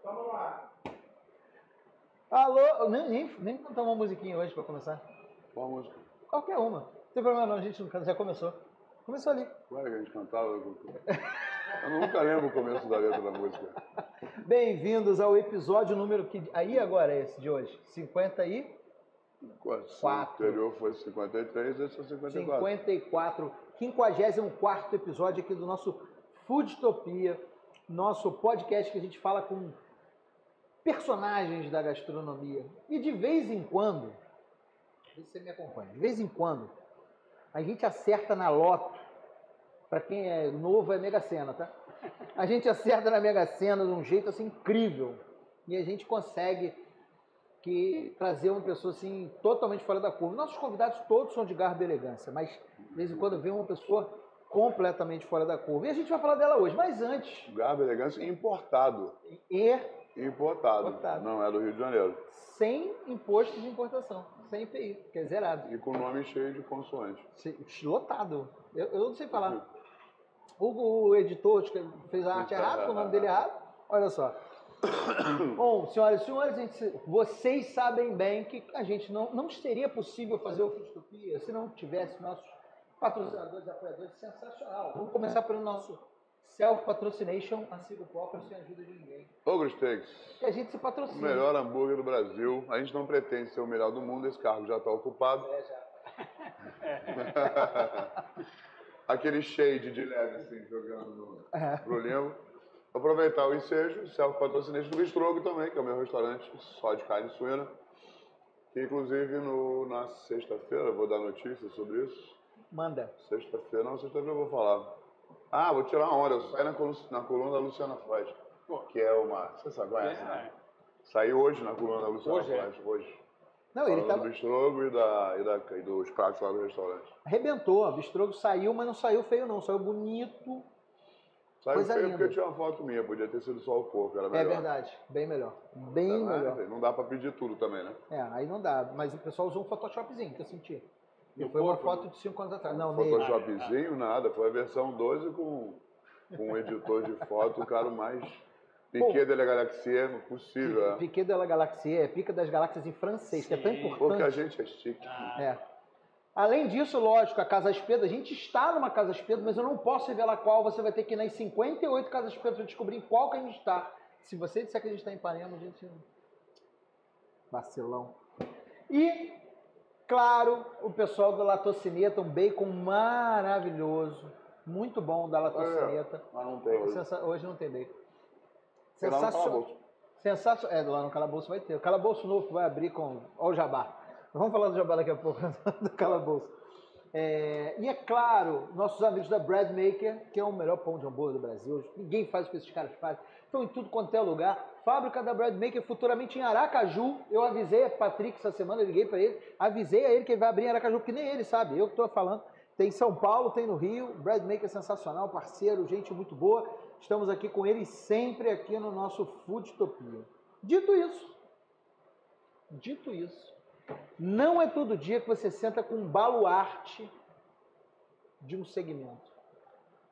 Vamos lá. Alô, nem cantar uma musiquinha hoje pra começar. Qual a música? Qualquer uma. Não tem problema não, a gente não canta, já começou. Começou ali. Qual é que a gente cantava? Eu nunca lembro o começo da letra da música. Bem-vindos ao episódio número que aí agora é esse de hoje, 50 e O anterior foi 53, esse é 54. 54, 54º episódio aqui do nosso Foodtopia, nosso podcast que a gente fala com personagens da gastronomia. E de vez em quando, você me acompanha, de vez em quando, a gente acerta na loto. Para quem é novo, é Mega Sena, tá? A gente acerta na Mega Sena de um jeito assim incrível. E a gente consegue trazer uma pessoa assim totalmente fora da curva. Nossos convidados todos são de garbo e elegância, mas de vez em quando vem uma pessoa completamente fora da curva. E a gente vai falar dela hoje, mas antes... Garbo e elegância importado. Importado. Não é do Rio de Janeiro. Sem imposto de importação, sem IPI, que é zerado. E com nome cheio de consoante. Lotado. Eu não sei falar. O editor fez a arte errada, com o nome dele errado. Olha só. Bom, senhoras e senhores, vocês sabem bem que a gente não seria possível fazer o Foodtopia se não tivesse nossos patrocinadores e apoiadores sensacional. Vamos começar pelo nosso self-patrocination, assim o próprio, sem ajuda de ninguém. Ogro Steaks. Que a gente se patrocina. O melhor hambúrguer do Brasil. A gente não pretende ser o melhor do mundo, esse cargo já está ocupado. Já. Aquele shade de leve, assim, jogando pro limbo. Aproveitar o ensejo, self-patrocination do Bistrogo também, que é o meu restaurante só de carne suína. Que, inclusive, na sexta-feira, vou dar notícias sobre isso. Manda. Sexta-feira eu vou falar. Vou tirar uma hora. Eu saí na coluna da Luciana Freud, que é uma... Você sabe, conhece, né? Saiu hoje na coluna da Luciana Freud, hoje. Não, ele tava... do Bistrogo e dos pratos lá do restaurante. Arrebentou, o Bistrogo saiu, mas não saiu feio não, saiu bonito. Saiu coisa feio linda. porque tinha uma foto minha, podia ter sido só o porco, era melhor. É verdade, bem melhor. Bem melhor. Não dá pra pedir tudo também, né? Aí não dá, mas o pessoal usou um Photoshopzinho, que eu senti. E foi uma foto de 5 anos atrás. Não, Photoshopzinho, nada, foi a versão 12 com um editor de foto, o cara mais... Piquet de la Galaxie, possível. Piquet de la Galaxie, é Pica das Galáxias em francês, que é tão importante. Porque a gente é chique. Além disso, lógico, a Casa Espedo, a gente está numa Casa Espedo, mas eu não posso revelar qual, você vai ter que ir nas 58 Casas Espedo para descobrir em qual que a gente está. Se você disser que a gente está em Ipanema, a gente... Vacilão. E, claro, o pessoal da La Tocineta, um bacon maravilhoso, muito bom da La Tocineta. Mas não tem hoje. Hoje não tem bacon. Sensacional. Lá no Calabouço vai ter. O Calabouço novo que vai abrir com... Olha o Jabá. Vamos falar do Jabá daqui a pouco, do Calabouço. E é claro, nossos amigos da Bread Maker, que é o melhor pão de hambúrguer do Brasil. Ninguém faz o que esses caras fazem. Estão em tudo quanto é lugar. Fábrica da Bread Maker futuramente em Aracaju. Eu avisei a Patrick essa semana, eu liguei para ele. Avisei a ele que ele vai abrir em Aracaju, porque nem ele sabe. Eu que estou falando. Tem em São Paulo, tem no Rio. Bread Maker sensacional, parceiro, gente muito boa. Estamos aqui com eles sempre aqui no nosso Foodtopia. Dito isso, não é todo dia que você senta com um baluarte de um segmento.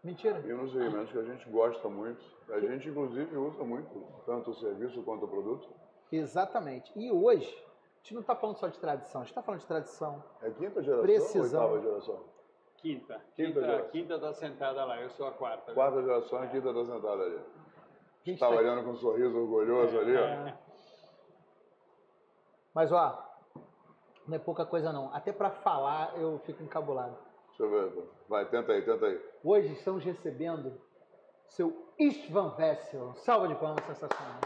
Mentira? E nos segmentos que a gente gosta muito, a gente inclusive usa muito, tanto o serviço quanto o produto. Exatamente. E hoje, a gente não está falando só de tradição, a gente está falando de tradição. É quinta geração precisão. ou oitava geração? Quinta tá sentada lá, eu sou a quarta. Quarta geração e quinta tá sentada ali. Está olhando com um sorriso orgulhoso ali, ó. Mas, ó, não é pouca coisa não. Até para falar eu fico encabulado. Deixa eu ver. Vai, tenta aí. Hoje estamos recebendo seu Istvan Vessel. Salva de palmas, sensacional.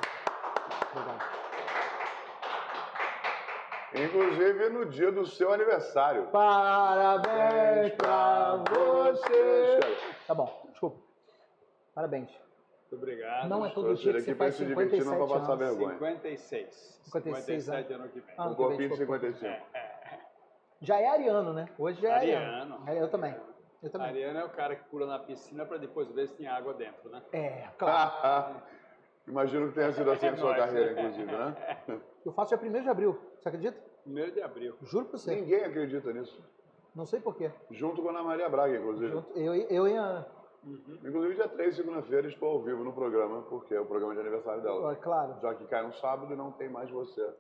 Obrigado. Inclusive no dia do seu aniversário. Parabéns pra você. Tá bom, desculpa. Parabéns. Muito obrigado. Não é todo dia que você faz 57 não pra passar anos. vergonha. 56. 57 ano que vem. Um copinho de 55. Já é ariano, né? Hoje já é ariano. Eu também. Ariano é o cara que pula na piscina pra depois ver se tem água dentro, né? Claro. Imagino que tenha sido assim a sua carreira, inclusive, né? Eu faço dia 1º de abril, você acredita? 1º de abril. Juro pra você. Ninguém acredita nisso. Não sei porquê. Junto com a Ana Maria Braga, inclusive. Eu e a... Inclusive, dia 3, segunda-feira, estou ao vivo no programa, porque é o programa de aniversário dela. Claro. Já que cai no sábado e não tem mais você.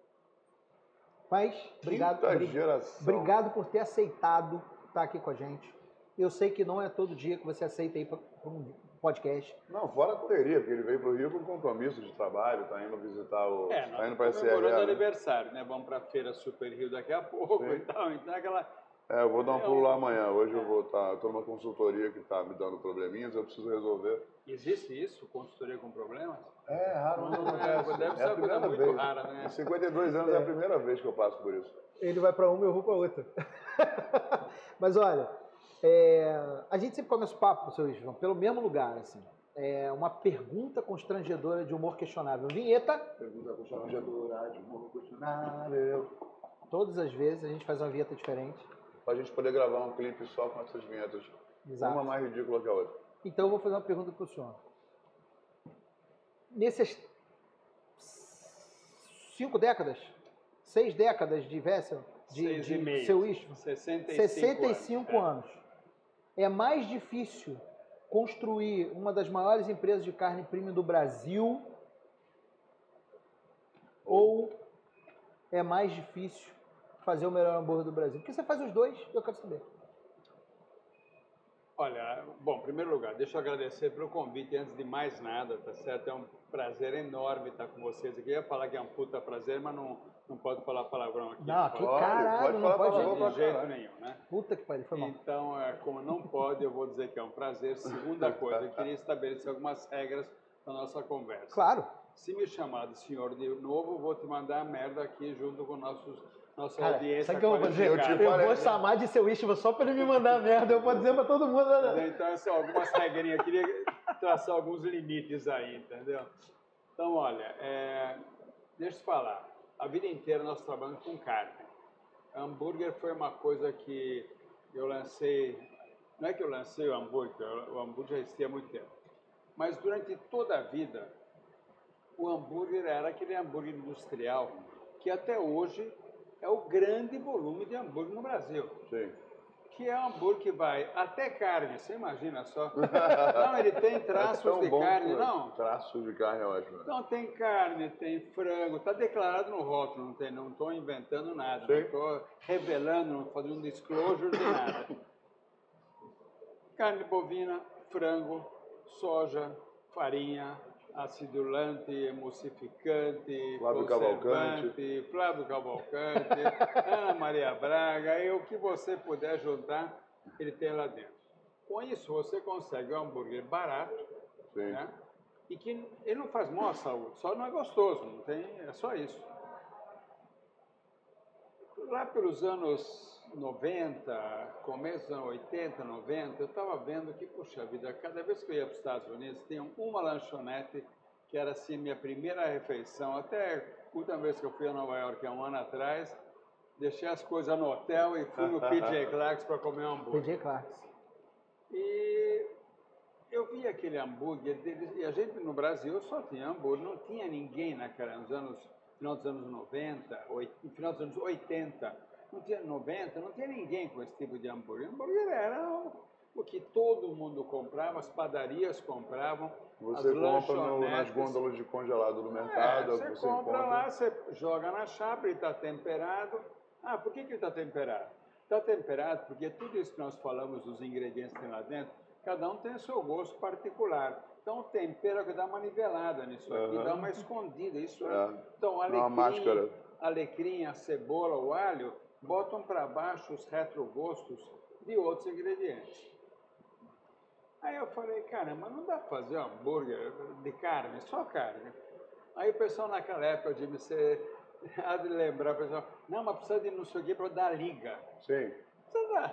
Mas, obrigado por ter aceitado estar aqui com a gente. Eu sei que não é todo dia que você aceita ir para um podcast. Não, fora a correria, porque ele veio para o Rio com compromisso de trabalho, tá indo visitar o... tá indo para a comemorando o aniversário, né? Vamos para a Feira Super Rio daqui a pouco e tal. Então, eu vou dar um pulo lá amanhã. Hoje eu vou estar... Estou numa consultoria que está me dando probleminhas, eu preciso resolver. Existe isso? Consultoria com problemas? É raro, não acontece. Deve ser uma coisa muito rara, né? Em 52 anos é a primeira vez que eu passo por isso. Ele vai para uma e eu vou para outra. Mas olha, a gente sempre começa o papo, seu João, pelo mesmo lugar, assim. É uma pergunta constrangedora de humor questionável. Vinheta. Pergunta constrangedora de humor questionável. Todas as vezes a gente faz uma vinheta diferente. Pra gente poder gravar um clipe só com essas vinhetas. Exato. Uma mais ridícula que a outra. Então eu vou fazer uma pergunta para o senhor. Nessas 6 décadas de Vessel, de seu istmo, 65 anos, é mais difícil construir uma das maiores empresas de carne premium do Brasil ou é mais difícil fazer o melhor hambúrguer do Brasil? Porque você faz os dois, eu quero saber. Olha, bom, em primeiro lugar, deixa eu agradecer pelo convite antes de mais nada, tá certo? É um prazer enorme estar com vocês aqui. Eu ia falar que é um puta prazer, mas não pode falar palavrão aqui. Não, que caralho, não pode de jeito nenhum, né? Puta que pariu, foi mal. Então, como não pode, eu vou dizer que é um prazer. Segunda coisa, eu queria estabelecer algumas regras para nossa conversa. Claro. Se me chamar de senhor de novo, eu vou te mandar a merda aqui junto com nossa audiência. Sabe o que eu vou fazer? Eu vou chamar de seu istmo só para ele me mandar a merda. Eu vou dizer para todo mundo. Então, são algumas regrinhas. Eu queria traçar alguns limites aí, entendeu? Então, olha, deixa eu te falar. A vida inteira nós trabalhamos com carne. Hambúrguer foi uma coisa que eu lancei... Não é que eu lancei o hambúrguer já existia há muito tempo. Mas durante toda a vida, o hambúrguer era aquele hambúrguer industrial que até hoje é o grande volume de hambúrguer no Brasil. Sim. Que é um hambúrguer que vai até carne, você imagina só. Não, ele tem traços de carne, não? Traços de carne é ótimo. Então tem carne, tem frango, está declarado no rótulo, não estou inventando nada, não estou revelando, não estou fazendo disclosure de nada. Carne bovina, frango, soja, farinha, acidulante, emulsificante, conservante, Flávio Cavalcante, Ana Maria Braga, e o que você puder juntar, ele tem lá dentro. Com isso, você consegue um hambúrguer barato, né? E que ele não faz mal à saúde, só não é gostoso, não tem, é só isso. Lá pelos anos 90, começo dos anos 80, 90, eu estava vendo que, puxa vida, cada vez que eu ia para os Estados Unidos, tinha uma lanchonete que era assim minha primeira refeição. Até a última vez que eu fui a Nova York, há um ano atrás, deixei as coisas no hotel e fui no PJ Clark's para comer um hambúrguer. PJ Clark's. E eu vi aquele hambúrguer deles, e a gente no Brasil só tinha hambúrguer, não tinha ninguém final dos anos 90, final dos anos 80, não tinha 90, não tinha ninguém com esse tipo de hambúrguer. O hambúrguer era o que todo mundo comprava, as padarias compravam, você as lanchonetes. Nas gôndolas de congelado do mercado. Você compra lá, você joga na chapa, ele está temperado. Ah, por que ele está temperado? Está temperado porque tudo isso que nós falamos dos ingredientes que tem lá dentro, cada um tem o seu gosto particular. Então, o tempero que dá uma nivelada nisso aqui, dá uma escondida. Isso Então, alecrim, a cebola, o alho, botam para baixo os retrogostos de outros ingredientes. Aí eu falei, caramba, não dá para fazer um hambúrguer de carne, só carne. Aí o pessoal naquela época de há de lembrar, o pessoal, não, mas precisa de não sei o que para dar liga. Sim.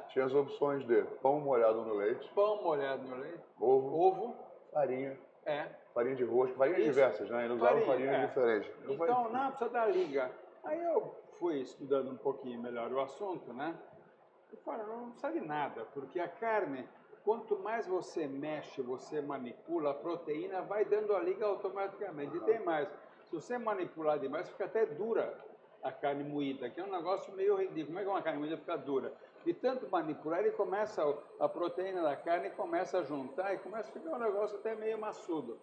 Tinha as opções de pão molhado no leite. Pão molhado no leite. Ovo. Farinha. Farinha de rosca, farinhas diversas, né? Eles usavam farinhas diferentes. Então, não, precisa dar liga. Aí eu fui estudando um pouquinho melhor o assunto, né? E falei, não precisa de nada, porque a carne, quanto mais você mexe, você manipula, a proteína vai dando a liga automaticamente. E tem mais, se você manipular demais, fica até dura a carne moída, que é um negócio meio ridículo. Como é que uma carne moída fica dura? De tanto manipular, ele começa, a proteína da carne começa a juntar e começa a ficar um negócio até meio maçudo.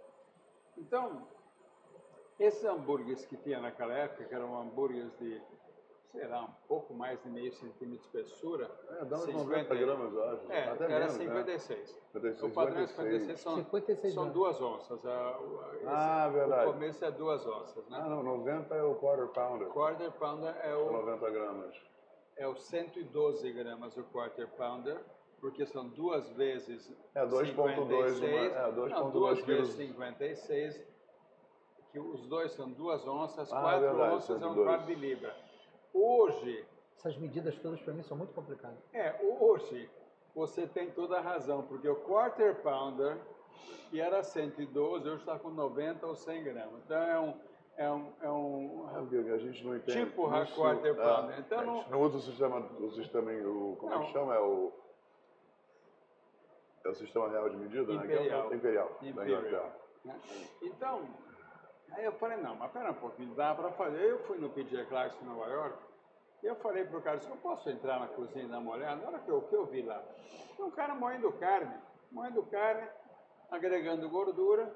Então, esses hambúrgueres que tinha naquela época, que eram hambúrgueres de, sei lá, um pouco mais de meio centímetro de espessura. Dá uns 90 gramas, eu acho. Até era menos, 56. O padrão é 56, são 2 onças. Verdade. O começo é 2 onças, né? Não, 90 é o quarter pounder. Quarter pounder é o... 90 gramas. É o 112 gramas o quarter pounder, porque são 2 vezes 2,2 2 vezes 56, que os dois são 2 onças, 4 verdade, onças 102. é um quarto de libra. Hoje... Essas medidas todas para mim são muito complicadas. Hoje você tem toda a razão, porque o quarter pounder, que era 112, hoje está com 90 ou 100 gramas. Então a gente não entende. Tipo quarter pounder. Então, a gente não usa o sistema como é que chama? É o sistema real de medida? Imperial. Né? Imperial. Então, aí eu falei, não, mas pera um pouquinho, dá para fazer. Eu fui no PJ Clarkson em Nova York, e eu falei pro cara, eu posso entrar na cozinha e dar uma olhada? Na hora que eu vi lá, um cara moendo carne, agregando gordura,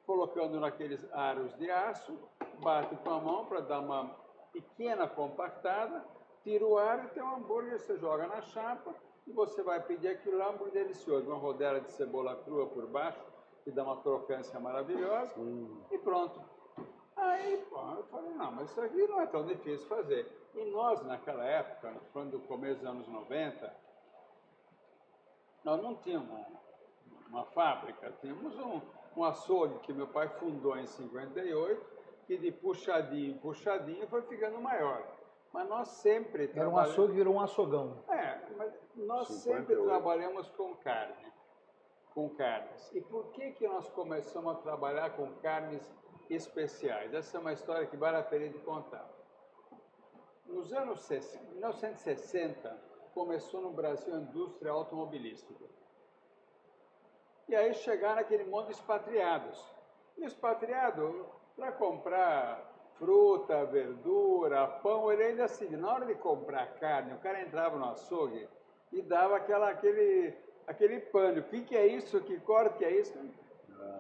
colocando naqueles aros de aço, bate com a mão para dar uma pequena compactada, tira o aro e tem um hambúrguer, você joga na chapa e você vai pedir aquilo lá, um hambúrguer delicioso, uma rodela de cebola crua por baixo, que dá uma crocância maravilhosa, e pronto. Aí, eu falei, não, mas isso aqui não é tão difícil fazer. E nós, naquela época, falando do começo dos anos 90, nós não tínhamos uma fábrica, tínhamos um açougue que meu pai fundou em 58, que de puxadinho em puxadinho foi ficando maior. Mas nós sempre trabalhamos... Era um açougue, virou um açogão. Mas nós 58. Sempre trabalhamos com carne, com carnes. E por que nós começamos a trabalhar com carnes especiais? Essa é uma história que vale a pena de contar. Nos anos 1960, começou no Brasil a indústria automobilística. E aí chegaram aquele monte de expatriados. E o expatriado, para comprar fruta, verdura, pão, ele ainda assim, na hora de comprar carne, o cara entrava no açougue e dava aquele pano. O que é isso? Que corte que é isso?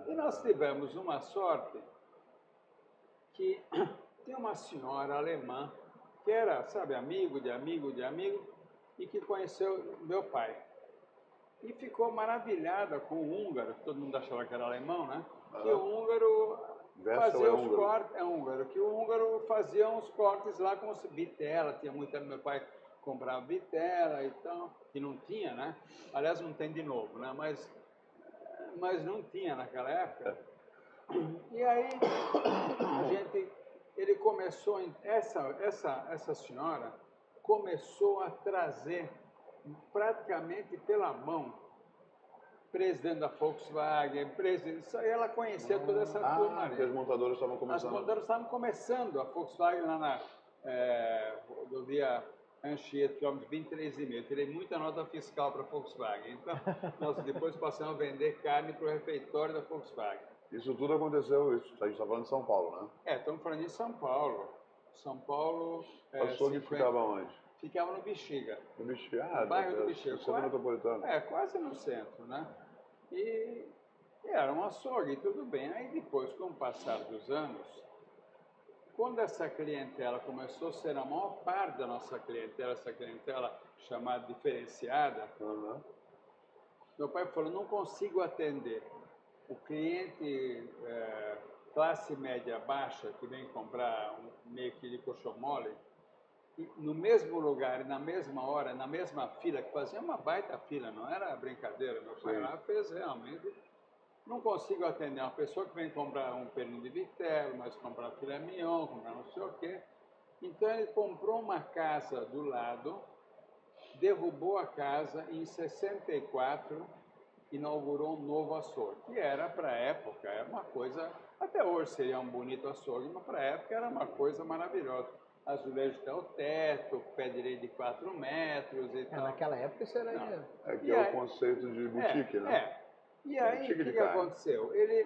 E nós tivemos uma sorte que tem uma senhora alemã que era, sabe, amigo de amigo de amigo e que conheceu meu pai. E ficou maravilhada com o húngaro, todo mundo achava que era alemão, né? Que o húngaro fazia os cortes, que o húngaro fazia uns cortes lá com vitela, tinha muita, meu pai comprava vitela e tal, que não tinha, né? Aliás, não tem de novo, né? Mas não tinha naquela época. E aí, ele começou, essa senhora começou a trazer praticamente pela mão presidente da Volkswagen, ela conhecia toda essa turma. Porque as montadoras estavam começando. As montadoras estavam começando, a Volkswagen lá na rodovia Anchieta, quilômetro 23,5. Eu tirei muita nota fiscal para a Volkswagen. Então, nós depois passamos a vender carne para o refeitório da Volkswagen. Isso tudo aconteceu, a gente está falando de São Paulo, né? Estamos falando de São Paulo. São Paulo... O açougue ficava onde? Ficava no Bexiga. No Bexiga? No bairro do Bexiga. No centro metropolitano. Quase no centro, né? E era um açougue, tudo bem. Aí depois, com o passar dos anos, quando essa clientela começou a ser a maior parte da nossa clientela, essa clientela chamada diferenciada, meu pai falou, não consigo atender o cliente classe média baixa que vem comprar meio que de coxo mole, no mesmo lugar, na mesma hora, na mesma fila, que fazia uma baita fila, não era brincadeira, meu pai lá fez realmente. Não consigo atender uma pessoa que vem comprar um pernil de vitela, mas comprar filé mignon, comprar não sei o quê. Então ele comprou uma casa do lado, derrubou a casa e em 64 inaugurou um novo açougue, que era para a época, era uma coisa, até hoje seria um bonito açougue, mas para a época era uma coisa maravilhosa. Azulejo até o teto, pé direito de 4 metros e tal. Naquela época isso era... que é o conceito de boutique, né? E aí, o que aconteceu? Ele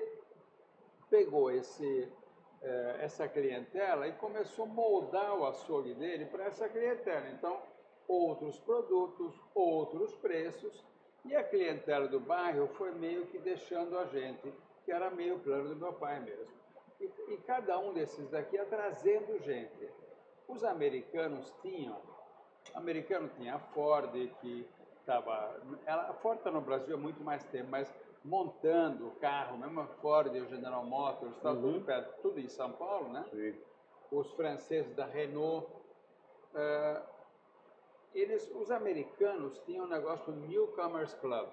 pegou essa clientela e começou a moldar o açougue dele para essa clientela. Então, outros produtos, outros preços, e a clientela do bairro foi meio que deixando a gente, que era meio plano do meu pai mesmo. E cada um desses daqui ia trazendo gente. Os americano tinha a Ford, que estava... A Ford está no Brasil há muito mais tempo, mas montando o carro, mesmo a Ford e o General Motors, estava tudo perto, tudo em São Paulo, né? Sim. Os franceses da Renault. Os americanos tinham um negócio do Newcomers Club.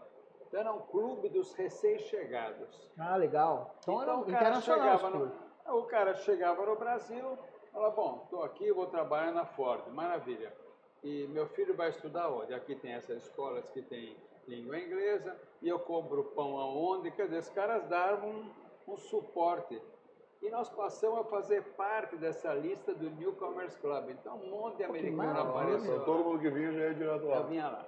Então, era um clube dos recém-chegados. Ah, legal. Então era o cara internacional chegava esse clube. o cara chegava no Brasil, falava, bom, estou aqui, vou trabalhar na Ford, maravilha. E meu filho vai estudar onde? Aqui tem essas escolas que tem língua inglesa, e eu compro pão aonde? Quer dizer, os caras davam um suporte. E nós passamos a fazer parte dessa lista do Newcomers Club. Então, um monte de americano apareceu. Então, todo mundo que vinha já ia direto lá. Eu vinha lá.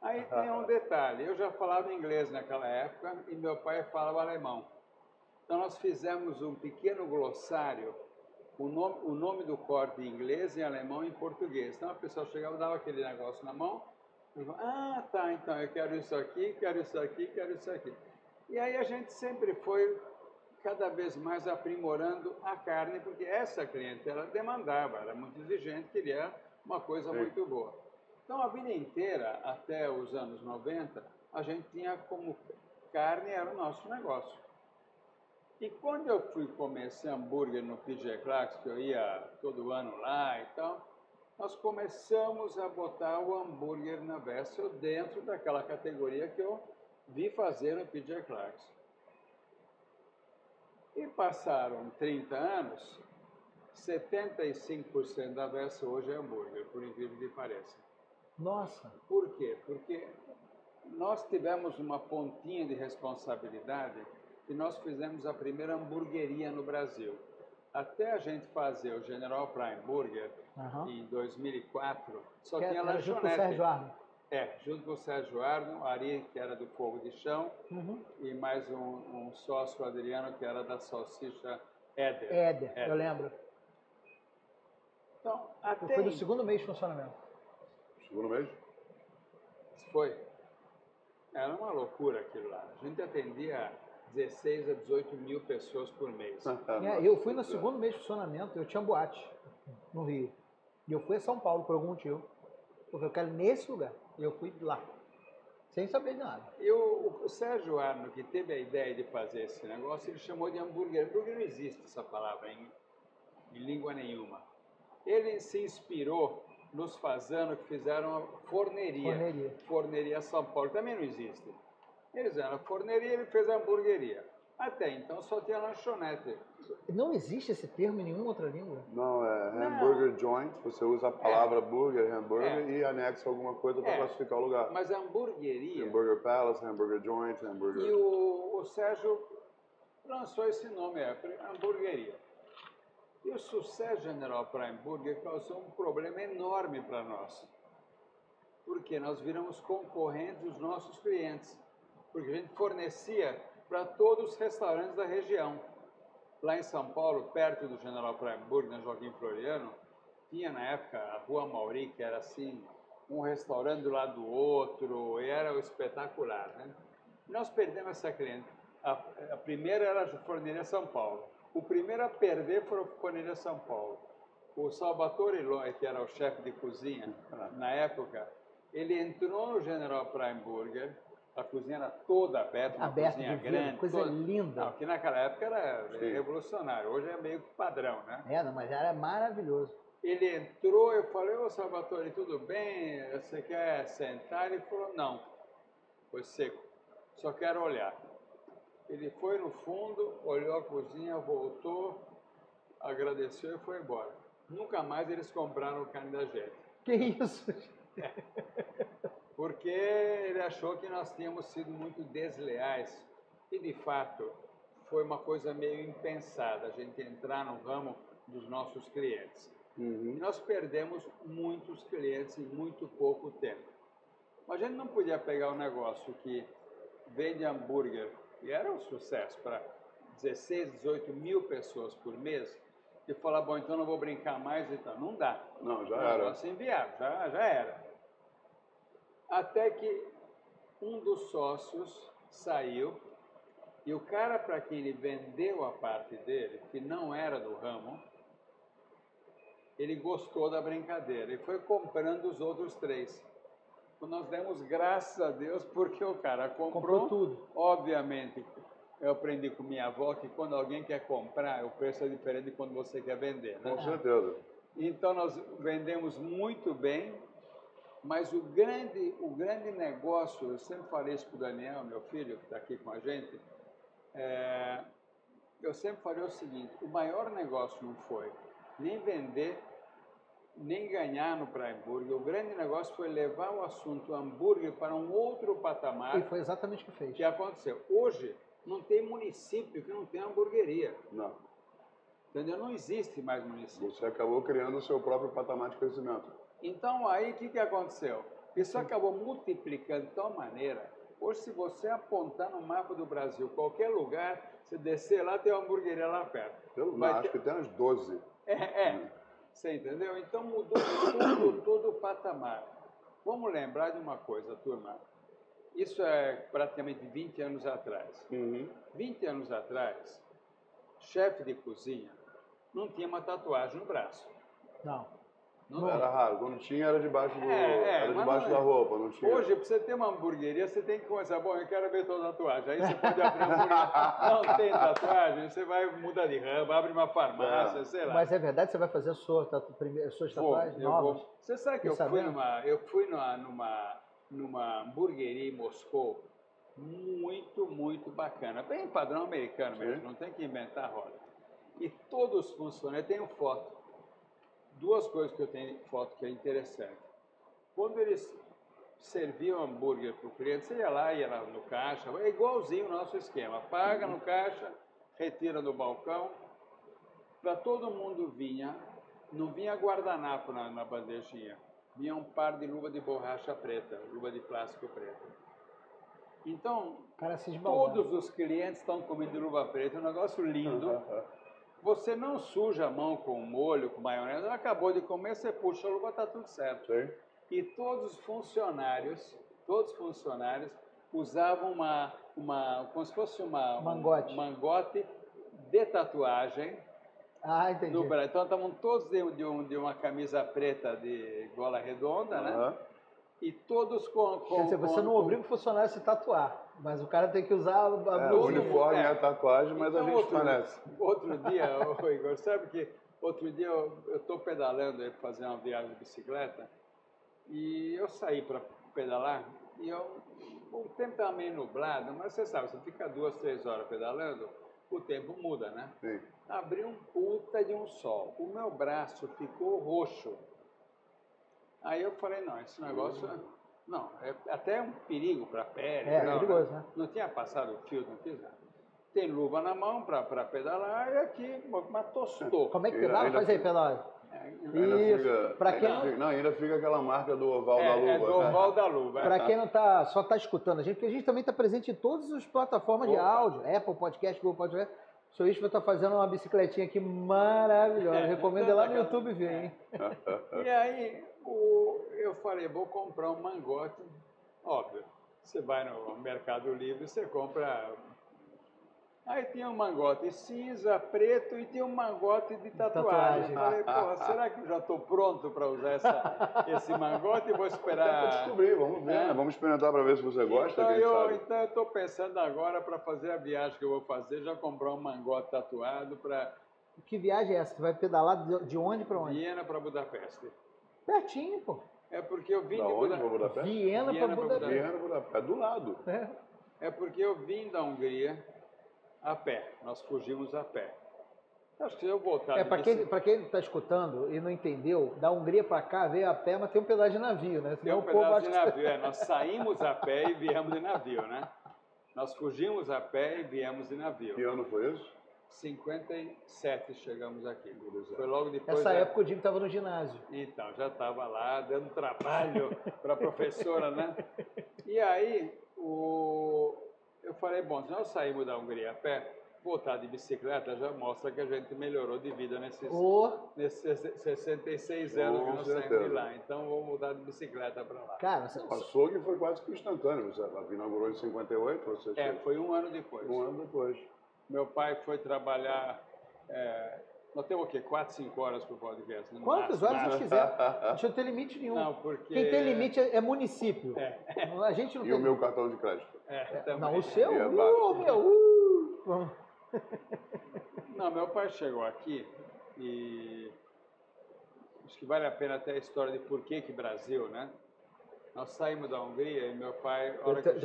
Aí tem um detalhe, eu já falava inglês naquela época e meu pai falava alemão. Então nós fizemos um pequeno glossário, o nome do corte em inglês, em alemão e em português. Então a pessoa chegava, dava aquele negócio na mão, e falava, tá, então eu quero isso aqui, quero isso aqui, quero isso aqui. E aí a gente sempre foi cada vez mais aprimorando a carne, porque essa clientela demandava, era muito exigente, queria uma coisa muito boa. Então, a vida inteira, até os anos 90, a gente tinha como carne era o nosso negócio. E quando eu fui comer esse hambúrguer no PJ Clark's, que eu ia todo ano lá e tal, nós começamos a botar o hambúrguer na Vessel dentro daquela categoria que eu vi fazer no PJ Clark's. E passaram 30 anos, 75% da Vessel hoje é hambúrguer, por incrível que pareça. Nossa! Por quê? Porque nós tivemos uma pontinha de responsabilidade e nós fizemos a primeira hamburgueria no Brasil. Até a gente fazer o General Prime Burger em 2004, só tinha lanchonete. Junto com o Sérgio Arno. Junto com o Sérgio Arno, Ari, que era do Fogo de Chão, e mais um sócio, Adriano, que era da salsicha Éder. Eu lembro. Então, até foi no segundo mês de funcionamento. Segundo mês? Foi. Era uma loucura aquilo lá. A gente atendia 16 a 18 mil pessoas por mês. Eu fui no segundo mês de funcionamento, eu tinha boate no Rio. E eu fui a São Paulo por algum motivo. Porque eu quero nesse lugar. E eu fui lá. Sem saber de nada. E o Sérgio Arno, que teve a ideia de fazer esse negócio, ele chamou de hambúrguer. Hambúrguer não existe essa palavra em língua nenhuma. Ele se inspirou nos Fasano, que fizeram a forneria. Forneria São Paulo. Também não existe. Eles eram a forneria, ele fez a hamburgueria. Até então só tinha lanchonete. Não existe esse termo em nenhuma outra língua? Não, é hamburger joint. Você usa a palavra burger, hambúrguer e anexa alguma coisa para classificar o lugar. Mas a hamburgueria... Hamburger Palace, hamburger joint, hamburger... E o Sérgio lançou esse nome, hamburgueria. E o sucesso General Prime Burger causou um problema enorme para nós. Porque nós viramos concorrentes dos nossos clientes. Porque a gente fornecia para todos os restaurantes da região. Lá em São Paulo, perto do General Prime Burger, na Joaquim Floriano, tinha na época a Rua Mauri, que era assim, um restaurante do lado do outro, e era espetacular, né? Nós perdemos essa cliente. A primeira era a Forneria São Paulo. O primeiro a perder foi a Forneria São Paulo. O Salvatore Loi, que era o chefe de cozinha na época, ele entrou no General Prime Burger. A cozinha era toda aberta, uma cozinha grande. Coisa linda. Não, que naquela época era revolucionário, hoje é meio que padrão, né? Mas era maravilhoso. Ele entrou, eu falei, ô Salvatore, tudo bem? Você quer sentar? Ele falou, não. Foi seco, só quero olhar. Ele foi no fundo, olhou a cozinha, voltou, agradeceu e foi embora. Nunca mais eles compraram carne da gente. Que isso? Porque ele achou que nós tínhamos sido muito desleais. E, de fato, foi uma coisa meio impensada, a gente entrar no ramo dos nossos clientes. E nós perdemos muitos clientes em muito pouco tempo. Mas a gente não podia pegar um negócio que vende hambúrguer, e era um sucesso para 16, 18 mil pessoas por mês, de falar, bom, então não vou brincar mais e tal. Não dá. Não, já era. Nossa, inviável, já era. Até que um dos sócios saiu e o cara para quem ele vendeu a parte dele, que não era do ramo, ele gostou da brincadeira e foi comprando os outros 3. Nós demos graças a Deus porque o cara comprou tudo. Obviamente, eu aprendi com minha avó que quando alguém quer comprar, o preço é diferente de quando você quer vender, né? Com certeza. Então nós vendemos muito bem, mas o grande negócio, eu sempre falei isso para o Daniel, meu filho, que está aqui com a gente, eu sempre falei o seguinte, o maior negócio não foi nem vender, nem ganhar no Prime Burger. O grande negócio foi levar o assunto hambúrguer para um outro patamar. E foi exatamente o que fez. Que aconteceu. Hoje, não tem município que não tenha hamburgueria. Não. Entendeu? Não existe mais município. Você acabou criando o seu próprio patamar de crescimento. Então, aí, o que aconteceu? Isso acabou multiplicando de tal maneira. Hoje, se você apontar no mapa do Brasil, qualquer lugar, você descer lá, tem uma hamburgueria lá perto. Acho que tem umas 12. Você entendeu? Então mudou todo o patamar. Vamos lembrar de uma coisa, turma. Isso é praticamente 20 anos atrás. 20 anos atrás, chefe de cozinha não tinha uma tatuagem no braço. Não era raro. Quando tinha, era debaixo, da roupa. Não tinha. Hoje, para você ter uma hamburgueria, você tem que começar. Bom, eu quero ver tua tatuagem. Aí você pode abrir uma hamburgueria. Não tem tatuagem, você vai mudar de ramo, abre uma farmácia, sei lá. Mas é verdade, você vai fazer as suas tatuagens novas? Você sabe que eu fui numa hamburgueria em Moscou muito, muito bacana. Bem padrão americano mesmo, não tem que inventar roda. E todos funcionam. Eu tenho foto. 2 coisas que eu tenho foto que é interessante. Quando eles serviam hambúrguer para o cliente, você ia lá no caixa, é igualzinho o nosso esquema. Paga no caixa, retira no balcão. Para todo mundo não vinha guardanapo na bandejinha. Vinha um par de luva de borracha preta, luva de plástico preta. Então, todos os clientes estão comendo luva preta, um negócio lindo. Você não suja a mão com molho, com maionese, acabou de comer, você puxa a luva, está tudo certo. Sim. E todos os funcionários usavam como se fosse um mangote de tatuagem. Entendi. Então estavam todos de uma camisa preta de gola redonda, né? E todos Quer dizer, você não obriga o funcionário a se tatuar, mas o cara tem que usar a blusa. O uniforme é a tatuagem, mas então, a gente parece. Outro dia, Igor, sabe que outro dia eu estou pedalando aí para fazer uma viagem de bicicleta e eu saí para pedalar e o tempo estava meio nublado, mas você sabe, você fica 2, 3 horas pedalando, o tempo muda, né? Sim. Abriu um puta de um sol. O meu braço ficou roxo. Aí eu falei, não, esse negócio... Não, é até um perigo para a pele. É perigoso, né? Não tinha passado o fio, não quis nada. Tem luva na mão para pedalar e aqui, mas tostou. Como é que pedala? Faz aí, pedala. Isso. Para quem ainda fica aquela marca do oval da luva. É do oval da luva. Para quem não só está escutando a gente, porque a gente também está presente em todas as plataformas de áudio, Apple Podcast, Google Podcast. O seu Istvan está fazendo uma bicicletinha aqui maravilhosa. Recomendo ir lá no YouTube ver, hein? E aí, eu falei, vou comprar um mangote. Óbvio, você vai no Mercado Livre, você compra... Aí tinha um mangote cinza, preto e tinha um mangote de tatuagem. Falei, porra, será que eu já estou pronto para usar esse mangote e vou esperar... Para descobrir, vamos ver, né? Vamos experimentar para ver se você gosta. Então eu estou pensando agora para fazer a viagem que eu vou fazer, já comprar um mangote tatuado para... Que viagem é essa? Você vai pedalar de onde para onde? Viena para Budapeste. Pertinho, pô. É porque eu vim de Budapeste. Viena para Budapeste. Viena para Budapeste. É do lado. É porque eu vim da Hungria a pé. Nós fugimos a pé. Acho que se eu voltar... Para quem está escutando e não entendeu, da Hungria para cá veio a pé, mas tem um pedaço de navio, né? Tem um pedaço de navio. Nós saímos a pé e viemos de navio, né? Nós fugimos a pé e viemos de navio. Que ano foi isso? 57 chegamos aqui. Foi logo depois... Essa época o Dinho estava no ginásio. Então, já estava lá dando trabalho para a professora, né? E aí, eu falei, bom, se nós saímos da Hungria a pé, voltar de bicicleta já mostra que a gente melhorou de vida nesses 66 anos que nós saímos de lá. Então, vou mudar de bicicleta para lá. Cara, o açougue foi quase que instantâneo. Você inaugurou em 58? Você foi um ano depois. Um ano depois. Meu pai foi trabalhar... nós temos o quê? 4, 5 horas para o podcast? Quantas horas vocês quiser. Não tinha ter limite nenhum. Não, porque... Quem tem limite é município. A gente não e tem o meu cartão de crédito. Não, o seu? Não, meu pai chegou aqui e acho que vale a pena até a história de por que Brasil, né? Nós saímos da Hungria e meu pai...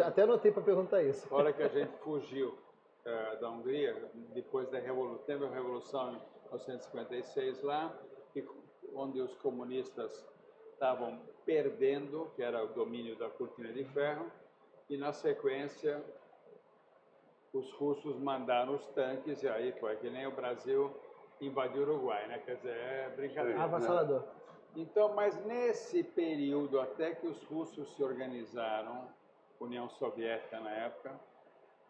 até anotei para perguntar isso. A hora que a gente fugiu da Hungria, depois da Revolução, teve a Revolução em 1956 lá, onde os comunistas estavam perdendo, que era o domínio da cortina de ferro, e na sequência os russos mandaram os tanques, e aí foi que nem o Brasil invadiu o Uruguai, né? Quer dizer, é brincadeira. Avassalador. Então, mas nesse período, até que os russos se organizaram, União Soviética na época,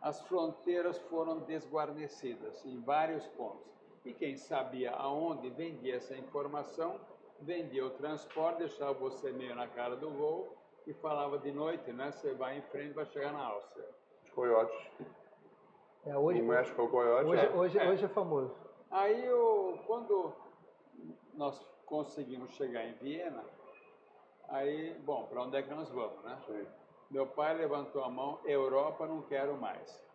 as fronteiras foram desguarnecidas em vários pontos. E quem sabia aonde vendia essa informação, vendia o transporte, deixava você meio na cara do gol e falava de noite, né? Você vai em frente, vai chegar na Áustria. Os coiotes. Hoje, o México é o coiote. Hoje é famoso. Aí, quando nós conseguimos chegar em Viena, aí, bom, para onde é que nós vamos, né? Sim. Meu pai levantou a mão, Europa não quero mais.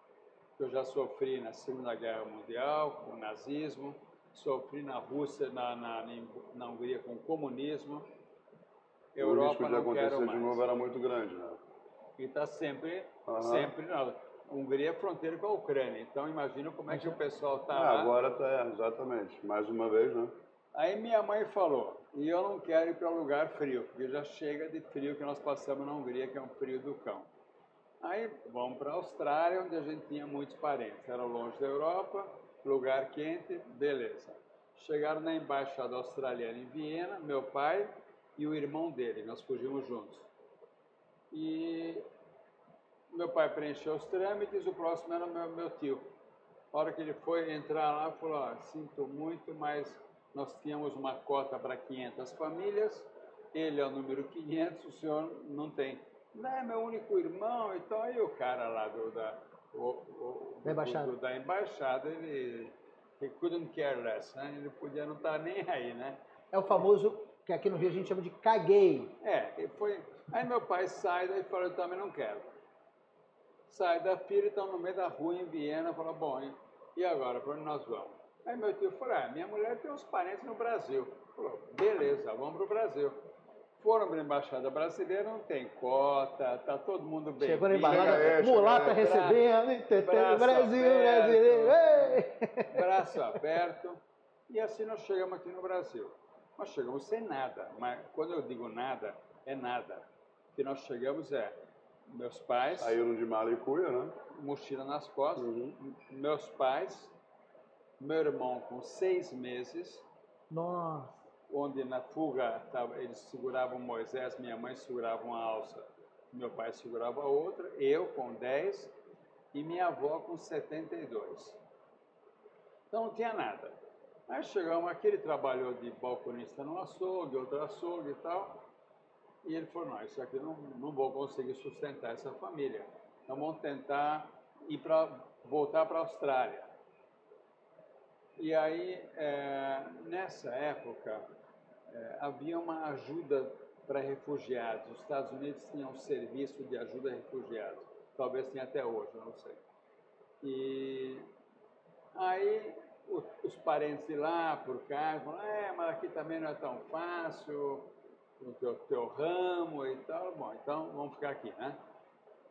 Eu já sofri na Segunda Guerra Mundial, com o nazismo, sofri na Rússia, na Hungria com o comunismo. Europa não quero mais. O risco de acontecer de novo era muito grande, né? E está sempre na Hungria é fronteira com a Ucrânia, então imagina como é que o pessoal está lá. Agora está, exatamente, mais uma vez, né? Aí minha mãe falou, e eu não quero ir para lugar frio, porque já chega de frio que nós passamos na Hungria, que é um frio do cão. Aí vamos para a Austrália, onde a gente tinha muitos parentes. Era longe da Europa, lugar quente, beleza. Chegaram na embaixada australiana em Viena, meu pai e o irmão dele, nós fugimos juntos. E meu pai preencheu os trâmites, o próximo era meu tio. A hora que ele foi entrar lá, falou, sinto muito, mas nós tínhamos uma cota para 500 famílias, ele é o número 500, o senhor não tem. Não, é meu único irmão, então aí o cara lá da embaixada, ele couldn't care less, né? Ele podia não estar nem aí, né? É o famoso, que aqui no Rio a gente chama de caguei. Aí meu pai sai, daí falou, eu também não quero. Sai da fila, estão no meio da rua em Viena, falou, bom, e agora, para onde nós vamos? Aí meu tio falou, minha mulher tem uns parentes no Brasil. Falou, beleza, vamos para o Brasil. Foram para a Embaixada Brasileira, não tem cota, tá todo mundo bem. Chegou na embaixada, mulata recebendo, Brasil, brasileiro, braço aberto. E assim nós chegamos aqui no Brasil. Nós chegamos sem nada, mas quando eu digo nada, é nada. O que nós chegamos meus pais... Saíram de mala e cuia, né? Mochila nas costas. Meus pais, meu irmão com 6 meses. Nossa. Onde na fuga eles seguravam Moisés, minha mãe segurava uma alça, meu pai segurava a outra, eu com 10 e minha avó com 72. Então não tinha nada. Aí chegamos aqui, ele trabalhou de balconista no açougue, outro açougue e tal, e ele falou, não, isso aqui não vou conseguir sustentar essa família. Então vamos tentar voltar para a Austrália. E aí, nessa época, havia uma ajuda para refugiados. Os Estados Unidos tinham um serviço de ajuda a refugiados. Talvez tenha até hoje, eu não sei. E aí os parentes de lá, por cá, falaram, mas aqui também não é tão fácil, o teu ramo e tal. Bom, então vamos ficar aqui, né?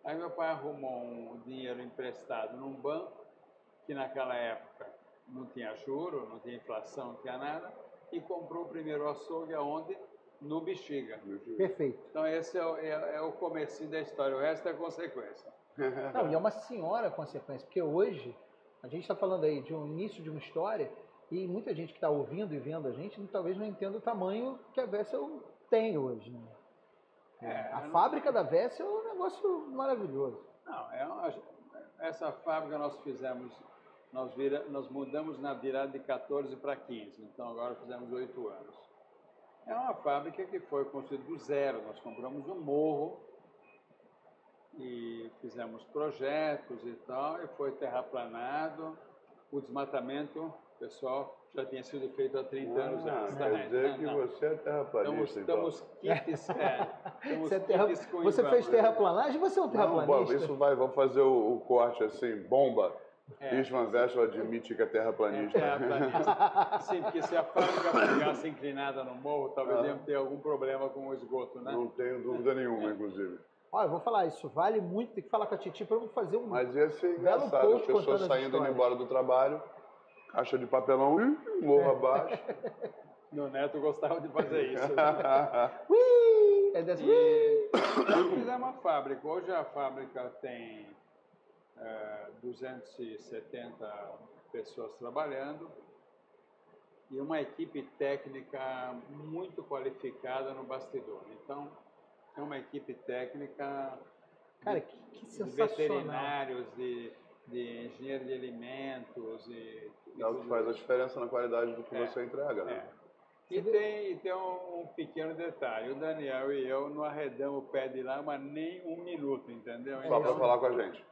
Aí meu pai arrumou um dinheiro emprestado num banco, que naquela época não tinha juro, não tinha inflação, não tinha nada, e comprou o primeiro açougue aonde? No Bexiga. Perfeito. Então esse é o comecinho da história, o resto é consequência. Não, e é uma senhora consequência, porque hoje a gente está falando aí de um início de uma história e muita gente que está ouvindo e vendo a gente talvez não entenda o tamanho que a Vessel tem hoje, né? A fábrica da Vessel é um negócio maravilhoso. Não, essa fábrica nós fizemos Nós mudamos na virada de 14 para 15, então agora fizemos 8 anos. É uma fábrica que foi construída do zero. Nós compramos um morro e fizemos projetos e tal, e foi terraplanado. O desmatamento, pessoal, já tinha sido feito há 30 anos antes. Quer dizer que você é terraplanista, Estamos quites, Você fez terraplanagem? Você é um terraplanista? Isso vamos fazer o corte assim, bomba. Istvan Vestel admite que é terraplanista. Sim, porque se a fábrica ficasse inclinada no morro, talvez ia ter algum problema com o esgoto, né? Não tenho dúvida nenhuma, inclusive. Olha, eu vou falar, isso vale muito, tem que falar com a Titi para eu fazer um Mas ia ser belo engraçado, post as pessoas saindo e indo embora do trabalho, caixa de papelão, morro abaixo. Meu neto gostava de fazer isso. Nós fizemos uma fábrica. Hoje a fábrica tem 270 pessoas trabalhando e uma equipe técnica muito qualificada no bastidor. Então, é uma equipe técnica que de sensacional. veterinários, de engenheiro de alimentos. É o que faz a diferença na qualidade do que você entrega, né? E tem um pequeno detalhe, o Daniel e eu não arredamos o pé de lá, mas nem um minuto, entendeu? Só para falar com a gente.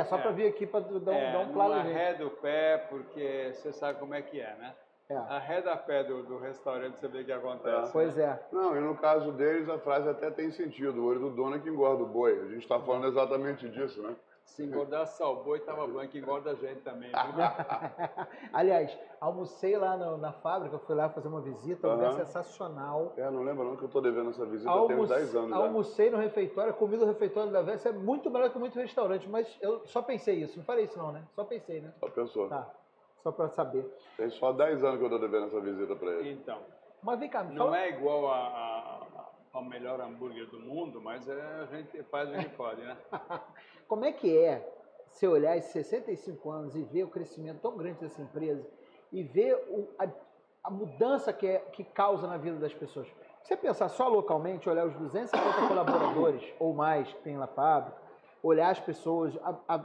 Só para vir aqui para dar um plano. Não arreda o pé, porque você sabe como é que é, né? Arreda a pé do restaurante, você vê o que acontece. Pois é. Não, e no caso deles, a frase até tem sentido. O olho do dono é que engorda o boi. A gente está falando exatamente disso, né? Se engordasse só o boi, estava bom, que engorda a gente também. Aliás, almocei lá na fábrica, fui lá fazer uma visita, um lugar sensacional. Não lembro não que eu estou devendo essa visita tem uns 10 anos. Almocei no refeitório, a comida do refeitório da Vesta é muito melhor que muito restaurante, mas eu só pensei isso, não falei isso não, né? Só pensei, né? Só pensou. Tá, só para saber. Tem só 10 anos que eu estou devendo essa visita para ele. Então, mas vem cá, não é igual ao melhor hambúrguer do mundo, mas a gente faz o que pode, né? Como é que é você olhar esses 65 anos e ver o crescimento tão grande dessa empresa e ver a mudança que causa na vida das pessoas? Você pensar só localmente, olhar os 250 colaboradores ou mais que tem na fábrica, olhar as pessoas,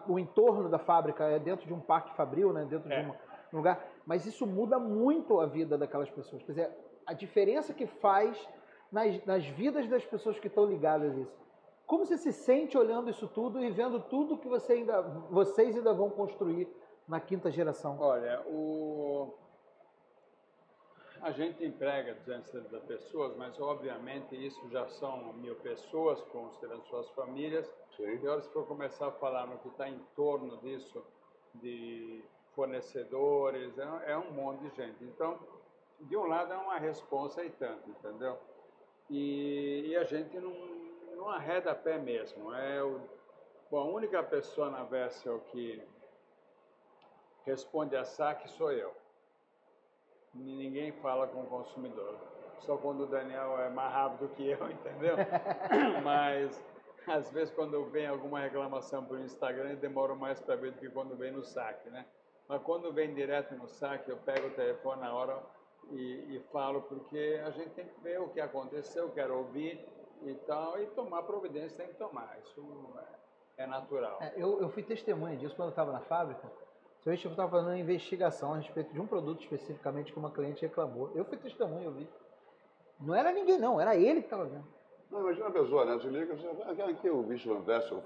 o entorno da fábrica é dentro de um parque fabril, né? Dentro de um lugar, mas isso muda muito a vida daquelas pessoas. Quer dizer, a diferença que faz nas vidas das pessoas que estão ligadas a isso. Como você se sente olhando isso tudo e vendo tudo que vocês ainda vão construir na quinta geração? Olha, a gente emprega 270 pessoas, mas obviamente isso já são 1000 pessoas, considerando suas famílias. Sim. E a hora que for começar a falar no que está em torno disso, de fornecedores, é um monte de gente. Então, de um lado é uma responsa e tanto, entendeu? E a gente não arreda pé mesmo. Bom, a única pessoa na Vestel que responde a saque sou eu. Ninguém fala com o consumidor. Só quando o Daniel é mais rápido que eu, entendeu? Mas, às vezes, quando vem alguma reclamação por Instagram, demora mais para ver do que quando vem no saque, né? Mas quando vem direto no saque, eu pego o telefone na hora e falo, porque a gente tem que ver o que aconteceu, quero ouvir e tal, e tomar providência tem que tomar. Isso é natural. Eu fui testemunha disso quando eu estava na fábrica. Eu estava fazendo uma investigação a respeito de um produto especificamente que uma cliente reclamou. Eu fui testemunha, eu vi. Não era ninguém, não, era ele que estava vendo. Não, imagina a pessoa, né? Você liga, aqui o bicho Van Vestel.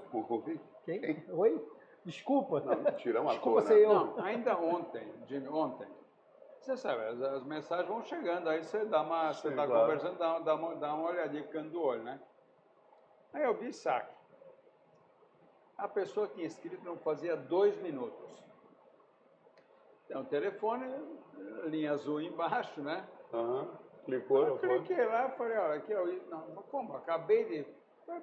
Quem? Oi? Desculpa. Não, mentira, é uma Desculpa né? ser eu. Não, ainda ontem, você sabe, as mensagens vão chegando, aí você está claro. Conversando, dá uma olhadinha, ficando do olho, né? Aí eu vi saque. A pessoa tinha escrito não fazia 2 minutos. Tem um telefone, linha azul embaixo, né? Clicou, eu cliquei lá, falei, olha, aqui, não, como? Acabei de...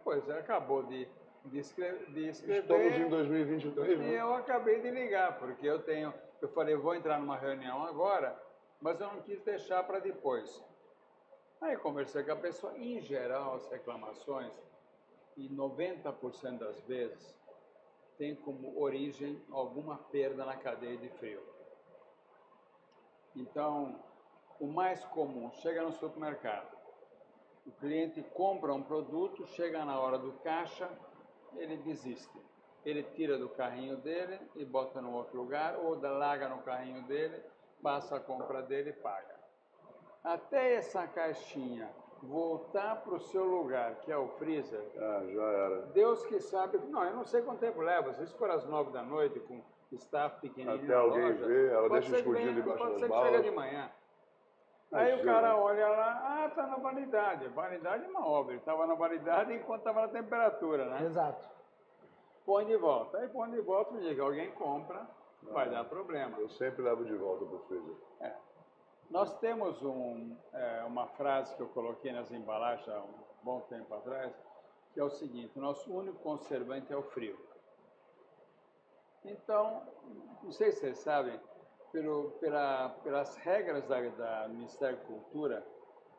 Pois é, acabou de escrever. Estamos em 2023, né? E eu acabei de ligar, porque eu falei, vou entrar numa reunião agora, mas eu não quis deixar para depois. Aí conversei com a pessoa, em geral, as reclamações, e 90% das vezes, tem como origem alguma perda na cadeia de frio. Então, o mais comum, chega no supermercado, o cliente compra um produto, chega na hora do caixa, ele desiste. ele tira do carrinho dele e bota no outro lugar, ou larga no carrinho dele, passa a compra dele e paga. Até essa caixinha voltar para o seu lugar, que é o freezer, já era. Deus que sabe, não, eu não sei quanto tempo leva, se for às 9 da noite, com staff pequenininho até alguém loja, ver, ela deixa escondido debaixo das balas. Pode ser que chega de manhã. Aí o cara olha lá, tá na validade. Validade é uma obra, ele estava na validade enquanto estava na temperatura, né? Exato. Põe de volta. Aí põe de volta, no dia que alguém compra, vai dar problema. Eu sempre levo de volta para o freezer. Nós temos uma frase que eu coloquei nas embalagens há um bom tempo atrás, que é o seguinte: nosso único conservante é o frio. Então, não sei se vocês sabem, pelas regras da Ministério da Cultura,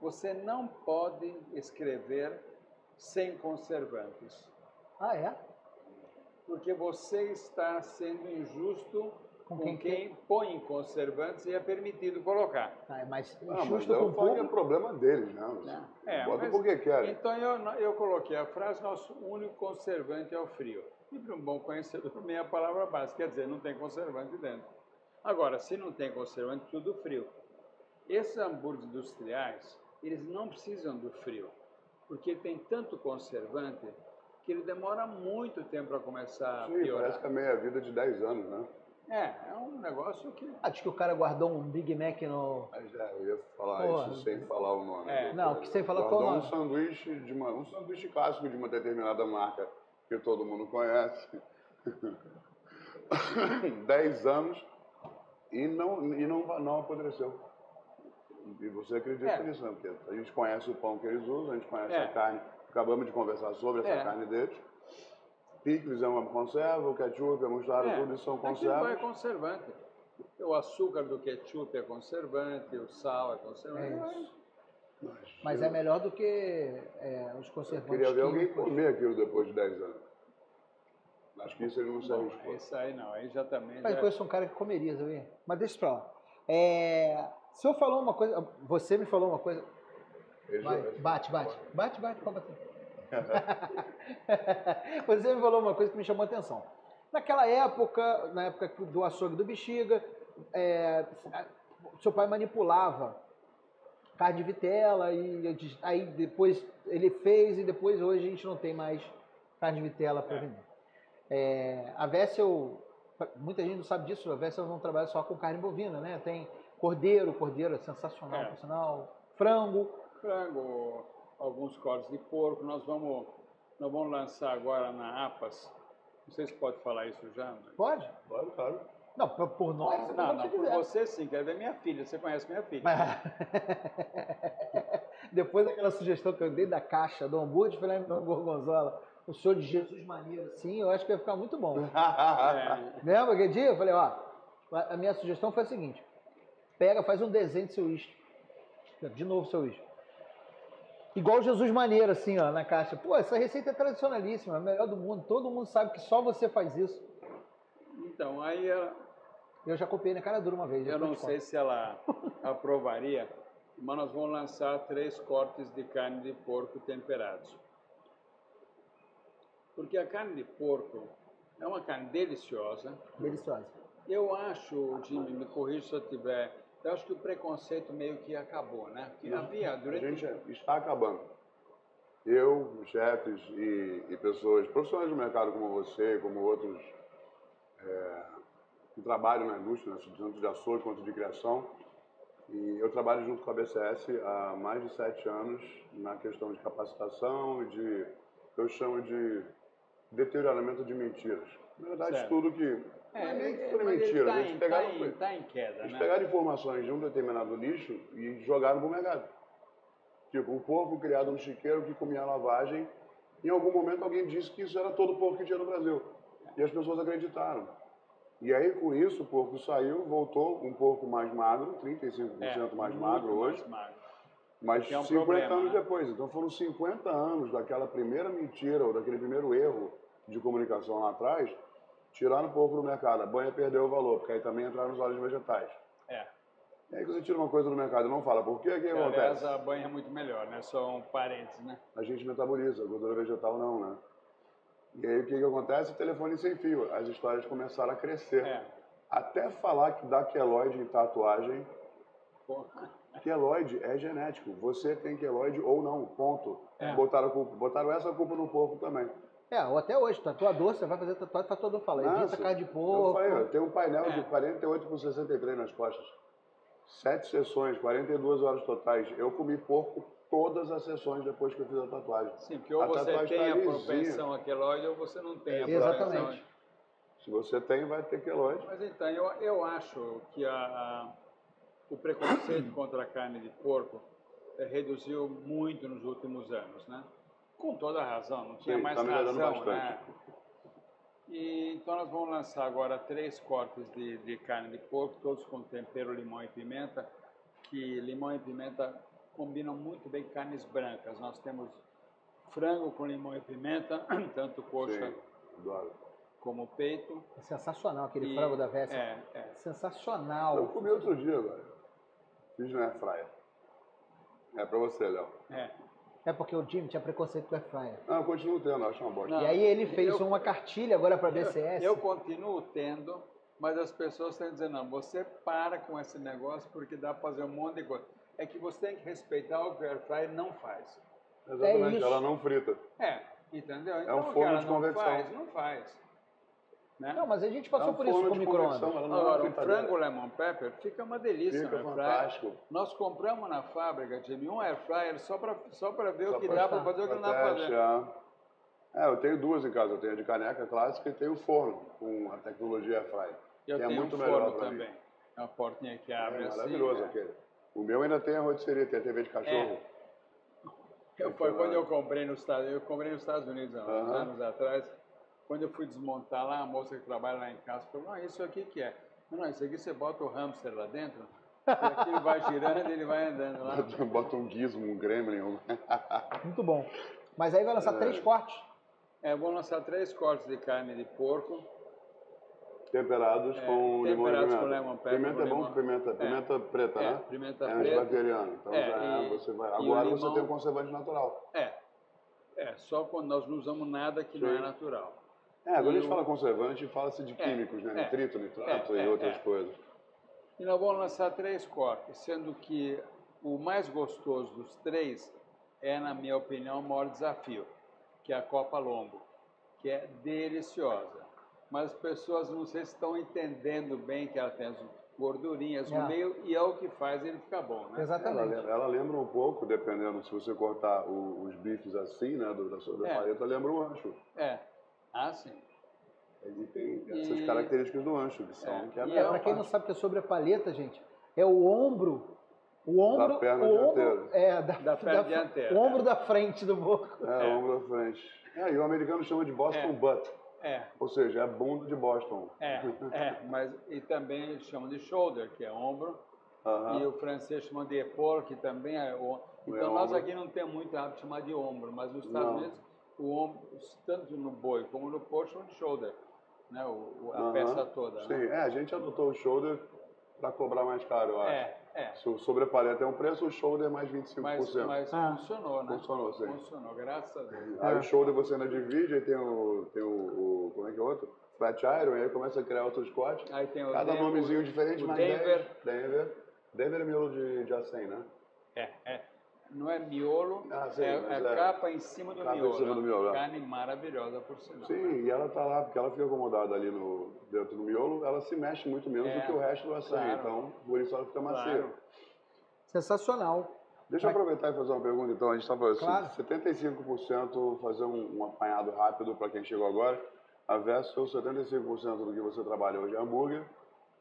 você não pode escrever sem conservantes. Ah, é? Porque você está sendo injusto com quem põe conservantes e é permitido colocar. Mas injusto com o público é problema deles, né? Bota porque querem. Então eu coloquei a frase: nosso único conservante é o frio. E para um bom conhecedor, também é a palavra básica, quer dizer, não tem conservante dentro. Agora, se não tem conservante, tudo frio. Esses hambúrgueres industriais, eles não precisam do frio, porque tem tanto conservante que ele demora muito tempo para começar a piorar. Parece que é meia-vida de 10 anos, né? É um negócio que... Acho que o cara guardou um Big Mac no... Mas eu ia falar isso sem falar o nome. Não, que sem falar qual o nome. Um sanduíche clássico de uma determinada marca que todo mundo conhece. 10 anos e não apodreceu. E você acredita nisso, né? Porque a gente conhece o pão que eles usam, a gente conhece a carne. Acabamos de conversar sobre essa carne deles. Picles é uma conserva, o ketchup, a mostarda, tudo isso são conservas. Aquilo é conservante. O açúcar do ketchup é conservante, o sal é conservante. Mas é melhor do que os conservantes. Eu queria ver alguém comer aquilo depois de 10 anos. Acho que isso ele não se arriscou. Isso aí não, aí já também... Mas eu conheço um cara que comeria, sabe? Mas deixa pra lá. Se eu falar uma coisa... Você me falou uma coisa... Vai, bate, pode bater. Você me falou uma coisa que me chamou a atenção. Naquela época, na época do açougue do Bexiga, seu pai manipulava carne de vitela e aí depois ele fez e depois hoje a gente não tem mais carne de vitela para vender. A Vessel, muita gente não sabe disso, a Vessel não trabalha só com carne bovina, né? Tem cordeiro é sensacional, por sinal, frango, alguns cortes de porco. Nós vamos lançar agora na APAS. Não sei se pode falar isso já. Mas... Pode? Pode, claro. Não, por nós. Não, por você sim, quero ver minha filha. Você conhece minha filha. Depois daquela sugestão que eu dei da caixa do hambúrguer, falei no Gorgonzola, o senhor de Jesus maneiro, sim, eu acho que vai ficar muito bom. Lembra aquele dia? Eu falei, a minha sugestão foi a seguinte: faz um desenho do seu uísque. De novo seu uísque. Igual Jesus maneiro, assim, na caixa. Pô, essa receita é tradicionalíssima, é a melhor do mundo. Todo mundo sabe que só você faz isso. Então, aí... Eu já copiei na cara dura uma vez. Eu não sei se ela aprovaria, mas nós vamos lançar 3 cortes de carne de porco temperados. Porque a carne de porco é uma carne deliciosa. Deliciosa. Eu acho, Jimmy, me corrija se eu tiver... Eu acho que o preconceito meio que acabou, né? Porque havia durante... A gente está acabando. Eu, chefes e pessoas, profissionais do mercado como você, como outros que trabalham na indústria, tanto de açougue quanto de criação, e eu trabalho junto com a BCS há mais de 7 anos na questão de capacitação e de, eu chamo de deterioramento de mentiras. Na verdade, certo. Tudo que... não é nem que foi mentira. A gente tá em queda, né? Pegaram informações de um determinado lixo e jogaram para o mercado. Tipo, um porco criado no chiqueiro que comia lavagem. Em algum momento alguém disse que isso era todo o porco que tinha no Brasil. E as pessoas acreditaram. E aí, com isso, o porco saiu, voltou um porco mais magro, 35% mais magro hoje. Mas 50 anos depois. Então foram 50 anos daquela primeira mentira ou daquele primeiro erro de comunicação lá atrás. Tiraram o porco do mercado, a banha perdeu o valor, porque aí também entraram os óleos vegetais. E aí você tira uma coisa do mercado e não fala por quê, que acontece? Aliás, a banha é muito melhor, né? Só um parênteses, né? A gente metaboliza, a gordura vegetal não, né? E aí o que acontece? Telefone sem fio. As histórias começaram a crescer. Até falar que dá queloide em tatuagem. Queloide é genético. Você tem queloide ou não, ponto. Botaram essa culpa no porco também. Ou até hoje, tatuador, você vai fazer tatuagem, tatuador fala, evita carne de porco. Eu falei, eu tenho um painel de 48 por 63 nas costas. 7 sessões, 42 horas totais. Eu comi porco todas as sessões depois que eu fiz a tatuagem. Sim, porque ou você tem a propensão a queloide ou você não tem a propensão. Exatamente. Se você tem, vai ter queloide. Mas então, eu acho que o preconceito contra a carne de porco reduziu muito nos últimos anos, né? Com toda a razão, não tinha mais razão, né? E, então nós vamos lançar agora 3 cortes de carne de porco, todos com tempero, limão e pimenta, que limão e pimenta combinam muito bem com carnes brancas. Nós temos frango com limão e pimenta, tanto coxa como peito. É sensacional aquele frango da Vessi. Sensacional. Eu comi outro dia, agora. Fiz no airfryer. É pra você, Léo. É porque o Jimmy tinha preconceito com o airfryer. Não, eu continuo tendo, acho uma bosta. E aí ele fez uma cartilha agora para BCS. Eu continuo tendo, mas as pessoas estão dizendo, não, você para com esse negócio porque dá para fazer um monte de coisa. É que você tem que respeitar o que o airfryer não faz. Exatamente, ela não frita. Entendeu? Então, um forno de convecção. Não faz. Né? Não, mas a gente passou por isso com o micro-ondas. Agora, o frango lemon pepper fica uma delícia. Fica fantástico. Nós compramos na fábrica, Jimmy, um air fryer só para ver o que dá para fazer e o que não dá para fazer. Eu tenho 2 em casa. Eu tenho a de caneca clássica e tenho o forno com a tecnologia air fryer. Eu tenho muito um forno também. É uma portinha que abre assim. Maravilhoso aquele. O meu ainda tem a rotisserie, tem a TV de cachorro. Foi quando eu comprei nos Estados Unidos há uns anos atrás. Quando eu fui desmontar lá, a moça que trabalha lá em casa falou, isso aqui que é? Não, isso aqui você bota o hamster lá dentro, e aquilo vai girando e ele vai andando lá. Bota um gizmo, um gremlin. Muito bom. Mas aí vai lançar 3 cortes? Vou lançar 3 cortes de carne de porco. Temperados com limão e pimenta. Com lemon pepper. Pimenta é bom, pimenta preta, né? Pimenta preta. É antibacteriano. Então você vai. Agora você tem um conservante natural. Só quando nós não usamos nada que não é natural. Quando a gente fala conservante, fala-se de químicos, né? Nitrito, nitrato e outras coisas. E nós vamos lançar 3 cortes, sendo que o mais gostoso dos 3 é, na minha opinião, o maior desafio, que é a Copa Lombo, que é deliciosa. Mas as pessoas não sei se estão entendendo bem que ela tem as gordurinhas no meio e é o que faz ele ficar bom, né? Exatamente. Ela lembra um pouco, dependendo, se você cortar os bifes assim, né, da sobrepaleta, lembra um ancho. Sim. Ele tem essas características do ancho, que são... Para quem não sabe o que é sobrepaleta, gente, é o ombro da perna dianteira. Da perna dianteira. O ombro da frente do porco. O ombro da frente. E o americano chama de Boston Butt. Ou seja, é a bunda de Boston. Mas e também eles chamam de shoulder, que é ombro. E o francês chama de épaule, que também é ombro. Então nós aqui não temos muito hábito de chamar de ombro, mas nos Estados Unidos, o ombro, tanto no boi como no porco, chamam de shoulder. Né? A peça toda. Sim, né? A gente adotou o shoulder para cobrar mais caro, eu acho. Se o sobrepaleta é um preço, o shoulder é mais 25%. Mas funcionou, né? Funcionou, sim. Funcionou, graças a Deus. Aí o shoulder você ainda divide, aí tem o como é que é o outro? Flat Iron, aí começa a criar outros cortes. Aí tem cada nomezinho diferente, mas Denver é miolo de acém, né? Não é miolo, capa em cima do miolo. Em cima do miolo. Carne maravilhosa, por sinal. Sim, e ela tá lá, porque ela fica acomodada ali dentro do miolo, ela se mexe muito menos do que o resto do acém, então por isso ela fica macia. Sensacional. Deixa eu aproveitar e fazer uma pergunta, então. A gente estava assim, Claro. 75% fazer um apanhado rápido para quem chegou agora. A versus 75% do que você trabalha hoje é hambúrguer,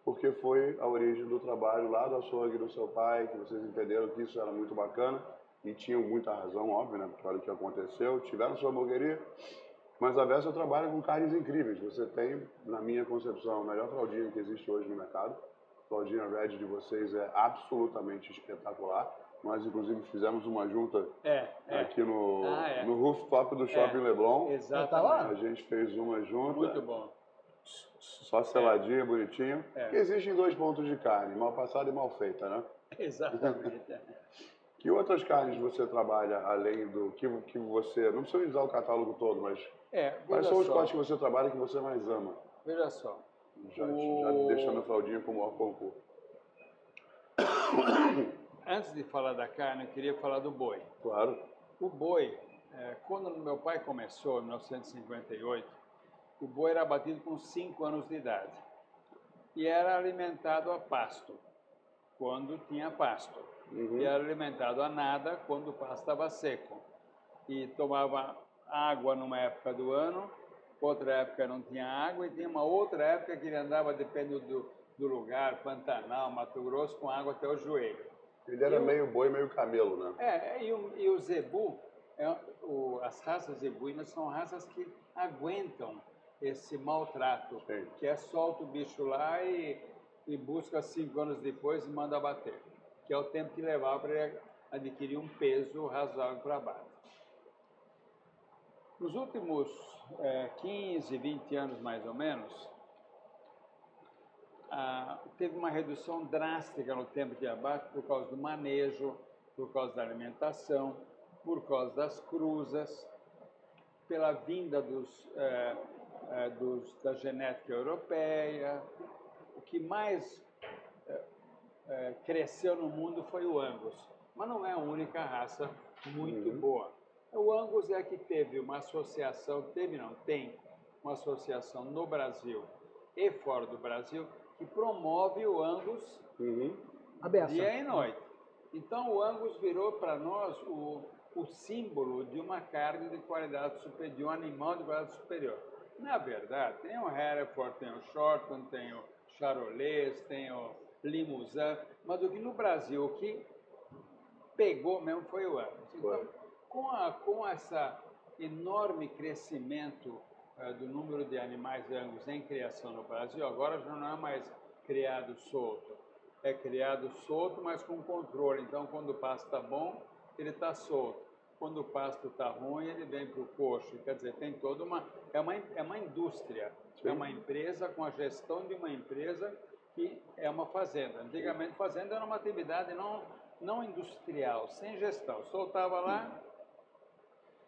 porque foi a origem do trabalho lá do açougue do seu pai, que vocês entenderam que isso era muito bacana e tinham muita razão, óbvio, né? Porque olha o que aconteceu, tiveram sua hamburgueria, mas a Verso trabalha com carnes incríveis. Você tem, na minha concepção, a melhor fraldinha que existe hoje no mercado. A fraldinha Red de vocês é absolutamente espetacular. Nós, inclusive, fizemos uma junta aqui no rooftop do Shopping Leblon. Exatamente. A gente fez uma junta. Muito bom. Só seladinha, bonitinho. Porque existem 2 pontos de carne, mal passada e mal feita, né? Exatamente. Que outras carnes você trabalha além do que você... Não precisa usar o catálogo todo, mas quais são os cortes que você trabalha que você mais ama? Veja só. Já deixando a fraldinha com o maior concurso. Antes de falar da carne, eu queria falar do boi. Claro. O boi, quando meu pai começou, em 1958, o boi era abatido com 5 anos de idade. E era alimentado a pasto, quando tinha pasto. E era alimentado a nada quando o pasto estava seco. E tomava água numa época do ano, outra época não tinha água, e tinha uma outra época que ele andava, dependendo do lugar, Pantanal, Mato Grosso, com água até o joelho. Ele era meio boi, meio camelo, né? E o zebu, as raças zebuínas são raças que aguentam esse maltrato, Sim. que é solta o bicho lá e busca 5 anos depois e manda abater, que é o tempo que levava para ele adquirir um peso razoável para abate. Nos últimos 15, 20 anos mais ou menos, teve uma redução drástica no tempo de abate por causa do manejo, por causa da alimentação, por causa das cruzas, pela vinda da genética europeia. O que mais cresceu no mundo foi o Angus, mas não é a única raça muito boa. O Angus é que teve uma associação, tem uma associação no Brasil e fora do Brasil, que promove o Angus dia e noite. Então o Angus virou para nós o símbolo de uma carne de qualidade superior, de um animal de qualidade superior. Na verdade, tem o Hereford, tem o Shorton, tem o Charolais, tem o Limousin, mas o que no Brasil, o que pegou mesmo foi o Angus. Então, com esse enorme crescimento do número de animais Angus em criação no Brasil, agora já não é mais criado solto. É criado solto, mas com controle. Então, quando o pasto está bom, ele está solto. Quando o pasto está ruim, ele vem para o coxo. Quer dizer, tem toda uma... É uma indústria. Sim. É uma empresa com a gestão de uma empresa que é uma fazenda. Antigamente, fazenda era uma atividade não industrial, sem gestão. Soltava lá.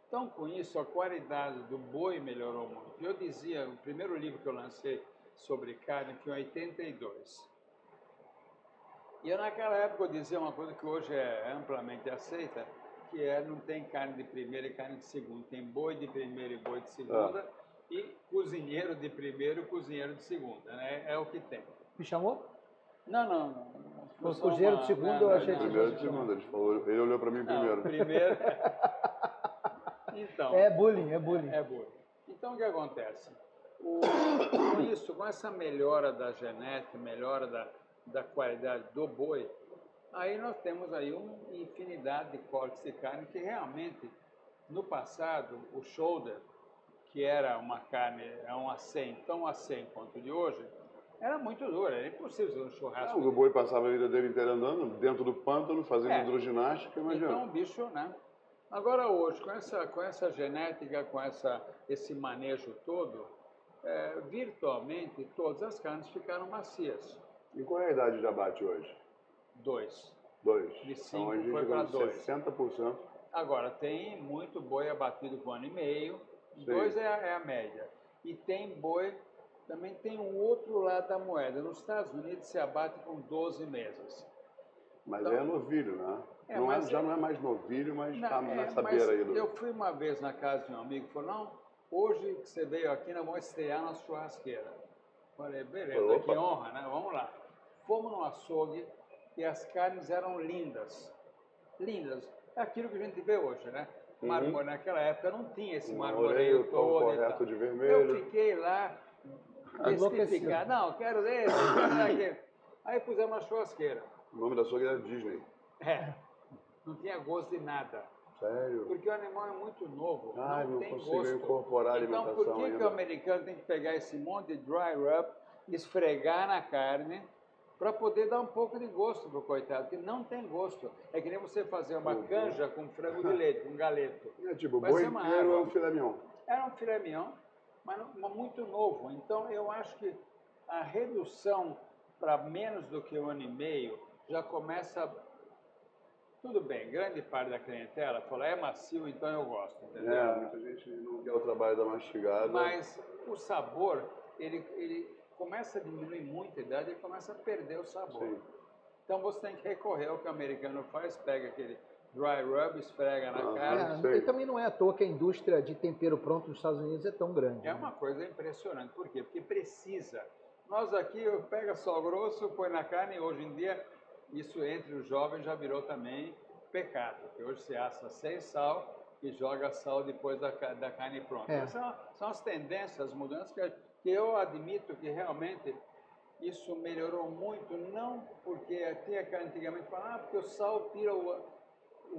Então, com isso, a qualidade do boi melhorou muito. Eu dizia, o primeiro livro que eu lancei sobre carne foi em 82. E eu, naquela época, eu dizia uma coisa que hoje é amplamente aceita, que não tem carne de primeira e carne de segunda. Tem boi de primeira e boi de segunda, e cozinheiro de primeira e cozinheiro de segunda, né? É o que tem. Me chamou? Não. O cozinheiro de segunda eu achei que... Primeiro de segunda, ele olhou para mim primeiro. Primeiro... Então, é bullying. Então, o que acontece? Com essa melhora da genética, melhora da qualidade do boi, aí nós temos aí uma infinidade de cortes de carne que realmente, no passado, o shoulder, que era uma carne, um acém, tão acém quanto o de hoje, era muito duro, era impossível fazer um churrasco. O boi passava a vida dele inteira andando dentro do pântano, fazendo hidroginástica, imagina. Então o bicho, né? Agora hoje, com essa genética, com esse manejo todo, virtualmente todas as carnes ficaram macias. E qual é a idade de abate hoje? 2. De 5 então, foi para 2. 60%. Agora, tem muito boi abatido com 1 ano e meio. 2 é a média. E tem boi, também tem um outro lado da moeda. Nos Estados Unidos se abate com 12 meses. Mas então, é novilho, né? Já não é mais novilho, mas está nessa beira aí. Eu fui uma vez na casa de um amigo e falou, não, hoje que você veio aqui, nós vamos estrear na churrasqueira. Falei, beleza, que honra, né? Vamos lá. Fomos no açougue e as carnes eram lindas. Lindas. É aquilo que a gente vê hoje, né? Marmoreio, naquela época não tinha esse marmoreio todo. Correto de vermelho. Eu fiquei lá, especificado. Não, quero esse, quero aquele. Aí pusemos na churrasqueira. O nome da açougue era Disney. Não tinha gosto de nada. Sério? Porque o animal é muito novo, não tem gosto. Consigo incorporar a alimentação. Então, por que o americano tem que pegar esse monte de dry rub, esfregar na carne, para poder dar um pouco de gosto pro coitado? Porque não tem gosto. É que nem você fazer uma canja com frango de leite, um galeto. O boi inteiro é um filé mignon. Era um filé mignon, mas muito novo. Então, eu acho que a redução para menos do que 1 ano e meio já começa... Tudo bem, grande parte da clientela fala, é macio, então eu gosto, entendeu? Muita gente não quer o trabalho da mastigada. Mas o sabor, ele começa a diminuir muito a idade e começa a perder o sabor. Sim. Então você tem que recorrer ao que o americano faz, pega aquele dry rub, esfrega na carne. E também não é à toa que a indústria de tempero pronto nos Estados Unidos é tão grande. É uma coisa impressionante. Por quê? Porque precisa. Nós aqui, pega sal grosso, põe na carne, e hoje em dia, isso entre os jovens já virou também pecado. Porque hoje se assa sem sal e joga sal depois da carne pronta. São as tendências, as mudanças que eu admito que realmente isso melhorou muito, não porque tinha que antigamente falar, porque o sal tira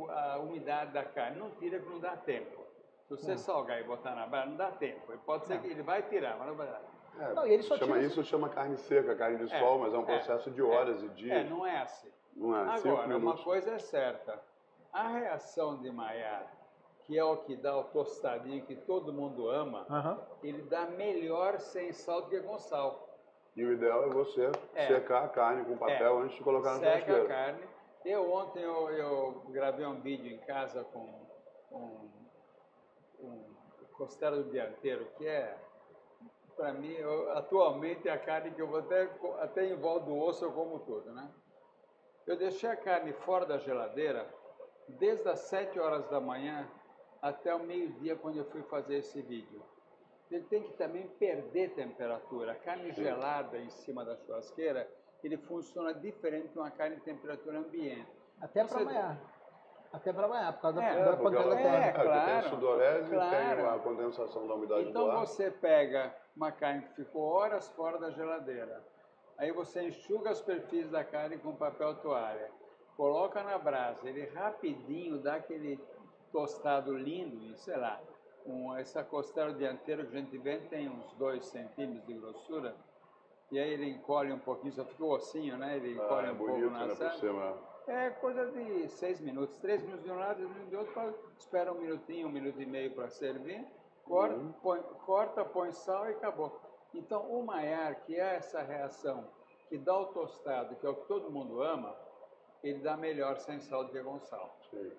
a umidade da carne. Não tira porque não dá tempo. Se você salgar e botar na brasa, não dá tempo. E pode ser que ele vai tirar, mas não vai dar. Isso chama carne seca, carne de sol, mas é um processo de horas e dias. Não é assim. Não é. Agora, uma coisa é certa. A reação de Maillard, que é o que dá o tostadinho que todo mundo ama, ele dá melhor sem sal do que com sal. E o ideal é você secar a carne com papel antes de colocar na churrasqueira. Seca a carne. Ontem eu gravei um vídeo em casa com costela do dianteiro, que é, para mim, atualmente é a carne que eu vou até em volta do osso eu como tudo, né? Eu deixei a carne fora da geladeira desde as 7 horas da manhã até o meio-dia, quando eu fui fazer esse vídeo. Ele tem que também perder temperatura. A carne gelada em cima da churrasqueira, ele funciona diferente de uma carne em temperatura ambiente. Até para Maillard. Até para Maillard, por causa da quantidade da terra. Claro. Tem a sudorese e tem a condensação da umidade do ar. Então você pega uma carne que ficou horas fora da geladeira, aí você enxuga as superfícies da carne com papel toalha, coloca na brasa, ele rapidinho dá aquele tostado lindo, e sei lá, essa costela dianteira que a gente vende tem uns 2 centímetros de grossura, e aí ele encolhe um pouquinho, só fica o ossinho, né? Ele encolhe um pouco na sala. É coisa de 6 minutos, 3 minutos de um lado, 3 minutos de outro, espera 1 minutinho, 1 minuto e meio para servir, corta, põe sal e acabou. Então o Maillard, que é essa reação que dá o tostado, que é o que todo mundo ama, ele dá melhor sem sal do que com sal. Sim.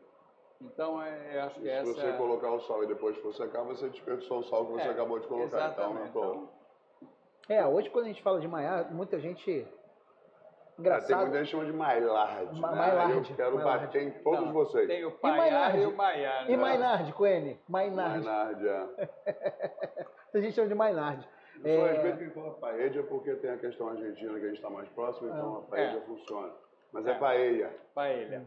Então, eu acho que essa... Se você colocar o sal e depois for secar, você desperdiçou o sal que você acabou de colocar. Exatamente. Hoje quando a gente fala de Maillard, muita gente... Engraçado. Tem muita gente que chama de Maillard. Maillard. Eu quero bater em todos vocês. Tem o Maillard e o Maillard. E Maillard, com N. Maillard. A gente chama de Maillard. Eu só respeito quem fala paella porque tem a questão argentina que a gente está mais próximo, então a paella funciona. Mas é paella. Paella.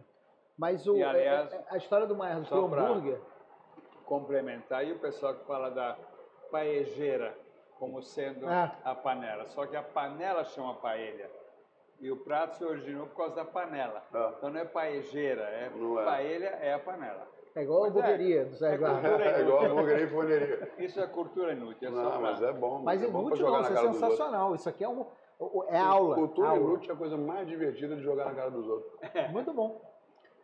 Mas aliás, a história do Maillard, do hambúrguer... Complementar, e o pessoal que fala da paejeira como sendo a panela. Só que a panela chama paella. E o prato se originou por causa da panela. Então não é paejeira, paella é a panela. É igual a hamburgueria do Sérgio Argara. É igual a hamburgueria e forneria. Isso é cultura inútil. Mas é bom. Mas inútil não, isso é sensacional. Isso aqui é aula. Cultura inútil é a coisa mais divertida de jogar na cara dos outros. Muito bom.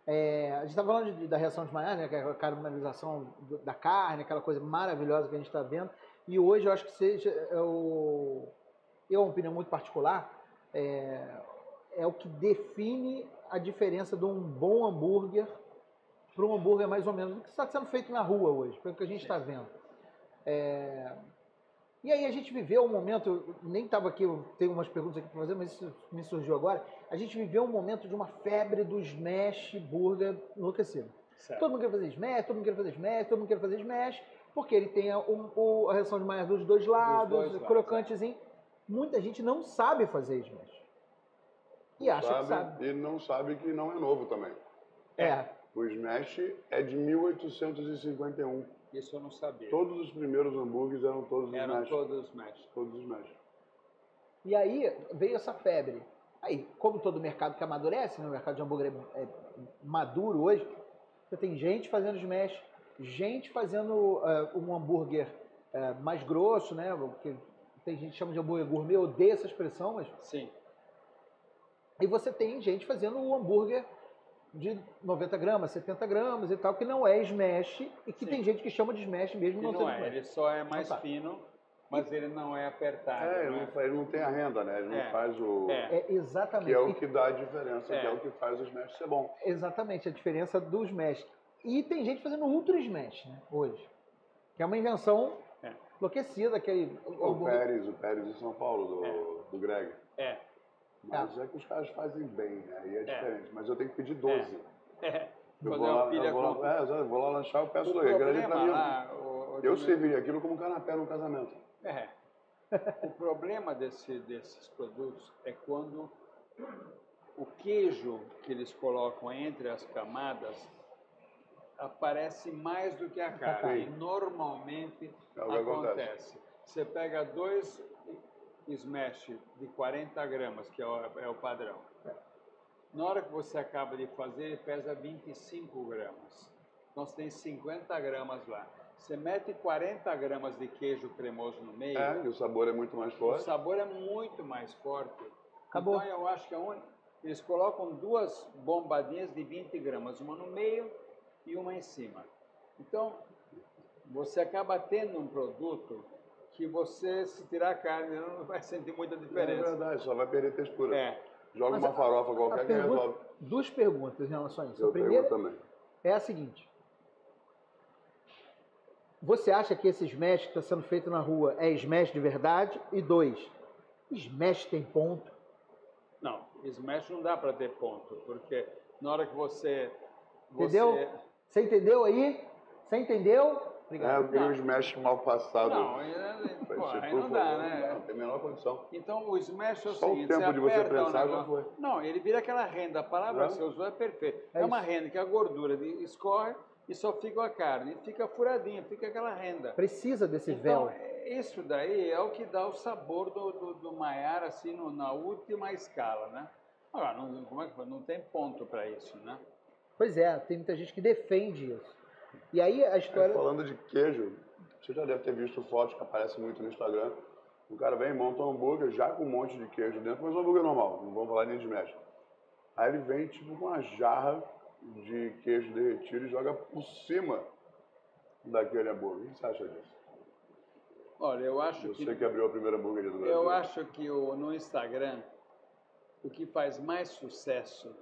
A gente está falando da reação de Maillard, né, que é a caramelização da carne, aquela coisa maravilhosa que a gente está vendo. E hoje eu acho que seja, uma opinião muito particular, é o que define a diferença de um bom hambúrguer para um hambúrguer mais ou menos do que está sendo feito na rua hoje, foi o que a gente está vendo. E aí a gente viveu um momento, nem estava aqui, eu tenho umas perguntas aqui para fazer, mas isso me surgiu agora. A gente viveu um momento de uma febre do smash burger enlouquecido. Todo mundo quer fazer smash, todo mundo quer fazer smash, todo mundo quer fazer smash, porque ele tem a reação de Maillard dos dois lados, crocantezinho. Muita gente não sabe fazer smash. E acha que sabe. E não sabe que não é novo também. O smash é de 1851. Isso eu não sabia. Todos os primeiros hambúrgueres eram todos smash. Todos smash. E aí veio essa febre. Aí, como todo mercado que amadurece, né, o mercado de hambúrguer é maduro hoje, você tem gente fazendo smash, gente fazendo um hambúrguer mais grosso, né? Que tem gente que chama de hambúrguer gourmet, eu odeio essa expressão, mas... Sim. E você tem gente fazendo o hambúrguer de 90 gramas, 70 gramas e tal, que não é smash, e que tem gente que chama de smash mesmo não sendo smash. Ele só é mais fino mas ele não é apertado. Ele não tem a renda, né? Ele não faz o... Exatamente. Que é o que dá a diferença, que é o que faz o smash ser bom. Exatamente, a diferença do smash. E tem gente fazendo ultra smash, né, hoje. Que é uma invenção enlouquecida. O Pérez de São Paulo, do Greg. Mas é que os caras fazem bem, né? E é diferente. Mas eu tenho que pedir 12. Eu vou lá lanchar, eu peço dois. Eu serviria aquilo como canapé no casamento. O problema desses produtos é quando o queijo que eles colocam entre as camadas aparece mais do que a carne. E normalmente acontece. Você pega 2 smash de 40 gramas, que é o padrão. Na hora que você acaba de fazer, ele pesa 25 gramas. Então você tem 50 gramas lá. Você mete 40 gramas de queijo cremoso no meio. E o sabor é muito mais forte. O sabor é muito mais forte. Acabou. Então eu acho que eles colocam 2 bombadinhas de 20 gramas, uma no meio e uma em cima. Então, você acaba tendo um produto que você, se tirar a carne, não vai sentir muita diferença. É verdade, só vai perder textura. Joga uma farofa qualquer que resolve. 2 perguntas em relação a isso. Eu A primeira também. é a seguinte. Você acha que esse smash que está sendo feito na rua é smash de verdade? E 2, smash tem ponto? Não, smash não dá para ter ponto, porque na hora que você... Entendeu? Você entendeu aí? Você entendeu? Obrigado. Eu queria um smash mal passado. Não, aí não dá, né? Não tem a menor condição. Então o smash é o Só seguinte, o tempo de você pensar já foi. Não, ele vira aquela renda, a palavra que você usou é perfeita. É uma renda que a gordura escorre e só fica a carne. Fica furadinha, fica aquela renda. Precisa desse então, véu. Isso daí é o que dá o sabor do Maiar assim na última escala, né? Agora, não tem ponto para isso, né? Pois é, tem muita gente que defende isso. E aí a história... Falando de queijo, você já deve ter visto fotos que aparecem muito no Instagram. O cara vem, monta um hambúrguer já com um monte de queijo dentro, mas um hambúrguer normal, não vamos falar nem de smash. Aí ele vem tipo com uma jarra de queijo derretido e joga por cima daquele hambúrguer. O que você acha disso? Olha, eu acho Você que abriu a primeira hambúrgueria do Brasil. Eu acho que no Instagram, o que faz mais sucesso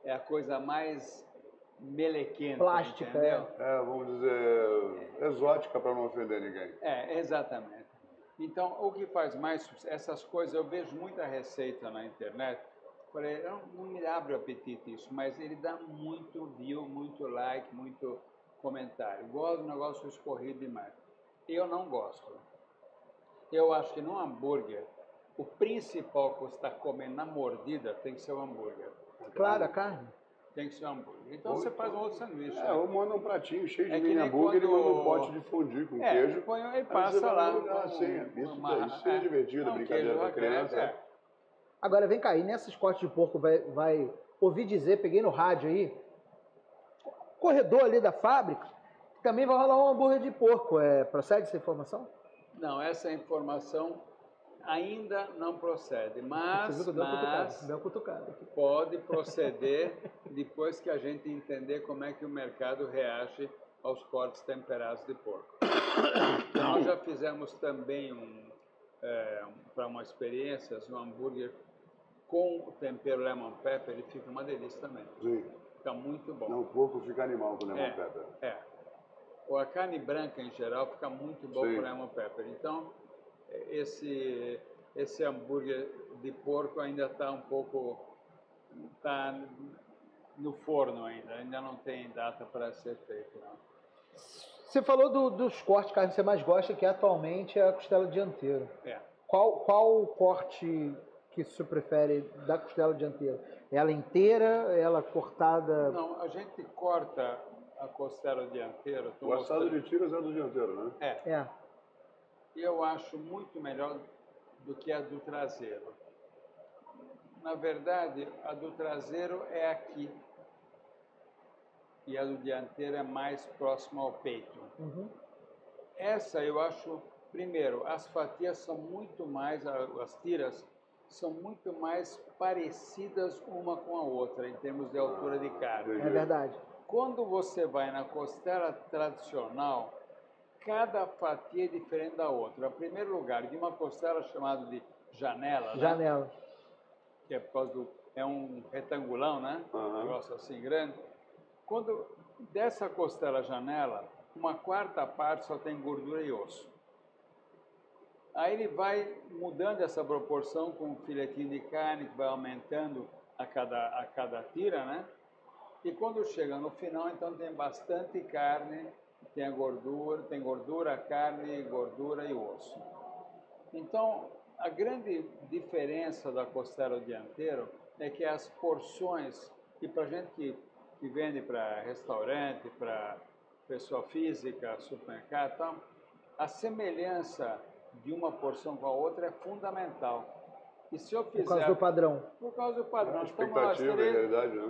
é a coisa mais melequenta, plástica, entendeu? Vamos dizer, exótica para não ofender ninguém. Exatamente. Então, o que faz mais sucesso, essas coisas, eu vejo muita receita na internet, falei, não me abre o apetite isso, mas ele dá muito view, muito like, muito comentário. Gosto do negócio escorrido demais. Eu não gosto. Eu acho que no hambúrguer, o principal que você está comendo na mordida tem que ser o hambúrguer. Claro, a carne. Tem que ser um hambúrguer. Então você faz um outro sanduíche. Ou manda um pratinho cheio de mini hambúrguer e manda um pote de fondue com queijo. E passa lá. Isso seria divertido, brincadeira para criança. Agora vem cá, e nesses cortes de porco vai ouvir dizer, peguei no rádio aí, corredor ali da fábrica, também vai rolar um hambúrguer de porco. Procede essa informação? Não, essa informação ainda não procede, mas pode proceder depois que a gente entender como é que o mercado reage aos cortes temperados de porco. Nós já fizemos também para uma experiência, um hambúrguer com o tempero lemon pepper, ele fica uma delícia também. Sim. Fica muito bom. Não, o porco fica animal com lemon pepper. Ou a carne branca em geral fica muito bom com lemon pepper. Então, esse hambúrguer de porco ainda está um pouco... Está no forno ainda não tem data para ser feito. Não. Você falou dos cortes de carne que você mais gosta, que atualmente é a costela dianteira. Qual o corte que você prefere da costela dianteira? Ela inteira, ela cortada? Não, a gente corta a costela dianteira. O assado de tiras é do dianteiro, né? E eu acho muito melhor do que a do traseiro. Na verdade, a do traseiro é aqui. E a do dianteiro é mais próxima ao peito. Uhum. Essa eu acho, primeiro, as fatias são muito mais, as tiras são muito mais parecidas uma com a outra, em termos de altura de carne. É verdade. Quando você vai na costela tradicional, cada fatia é diferente da outra. Em primeiro lugar, de uma costela chamada de janela, né? Janela. Que é por causa do... É um retangulão, né? Um negócio assim grande. Quando dessa costela janela, uma quarta parte só tem gordura e osso. Aí ele vai mudando essa proporção com um filetinho de carne que vai aumentando a cada tira, né? E quando chega no final, então tem bastante carne, tem gordura, carne, gordura e osso. Então, a grande diferença da costela dianteiro é que as porções, e para gente que vende para restaurante, para pessoa física, supermercado e tal, a semelhança de uma porção com a outra é fundamental. E se eu fizer... Por causa do padrão. Por causa do padrão.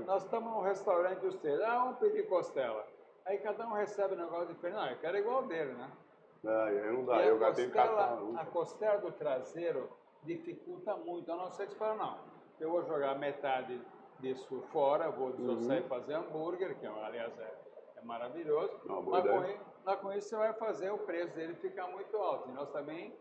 Nós estamos num restaurante, os três. Vamos pedir costela. Aí cada um recebe um negócio diferente. Não, eu quero igual dele, né? Aí não dá, eu tenho cartão. A costela do traseiro dificulta muito. A não ser que você fala, não, eu vou jogar metade disso fora, vou desossar e fazer hambúrguer, que aliás é maravilhoso. Mas com isso você vai fazer o preço dele ficar muito alto. E nós também,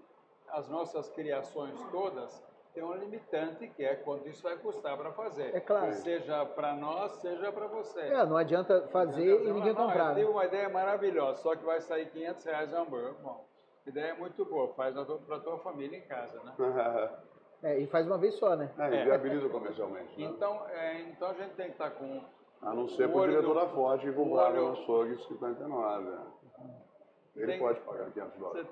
as nossas criações todas, tem um limitante, que é quanto isso vai custar para fazer. É claro. Seja para nós, seja para você. Não adianta fazer e ninguém comprar. Eu tenho uma ideia maravilhosa, só que vai sair R$500 o hambúrguer. Bom, a ideia é muito boa, faz para a tua família em casa, né? E faz uma vez só, né? Viabiliza comercialmente. Né? Então a gente tem que estar com... A não ser por diretor da Ford que comprava no açougue 59. Ele pode pagar $500.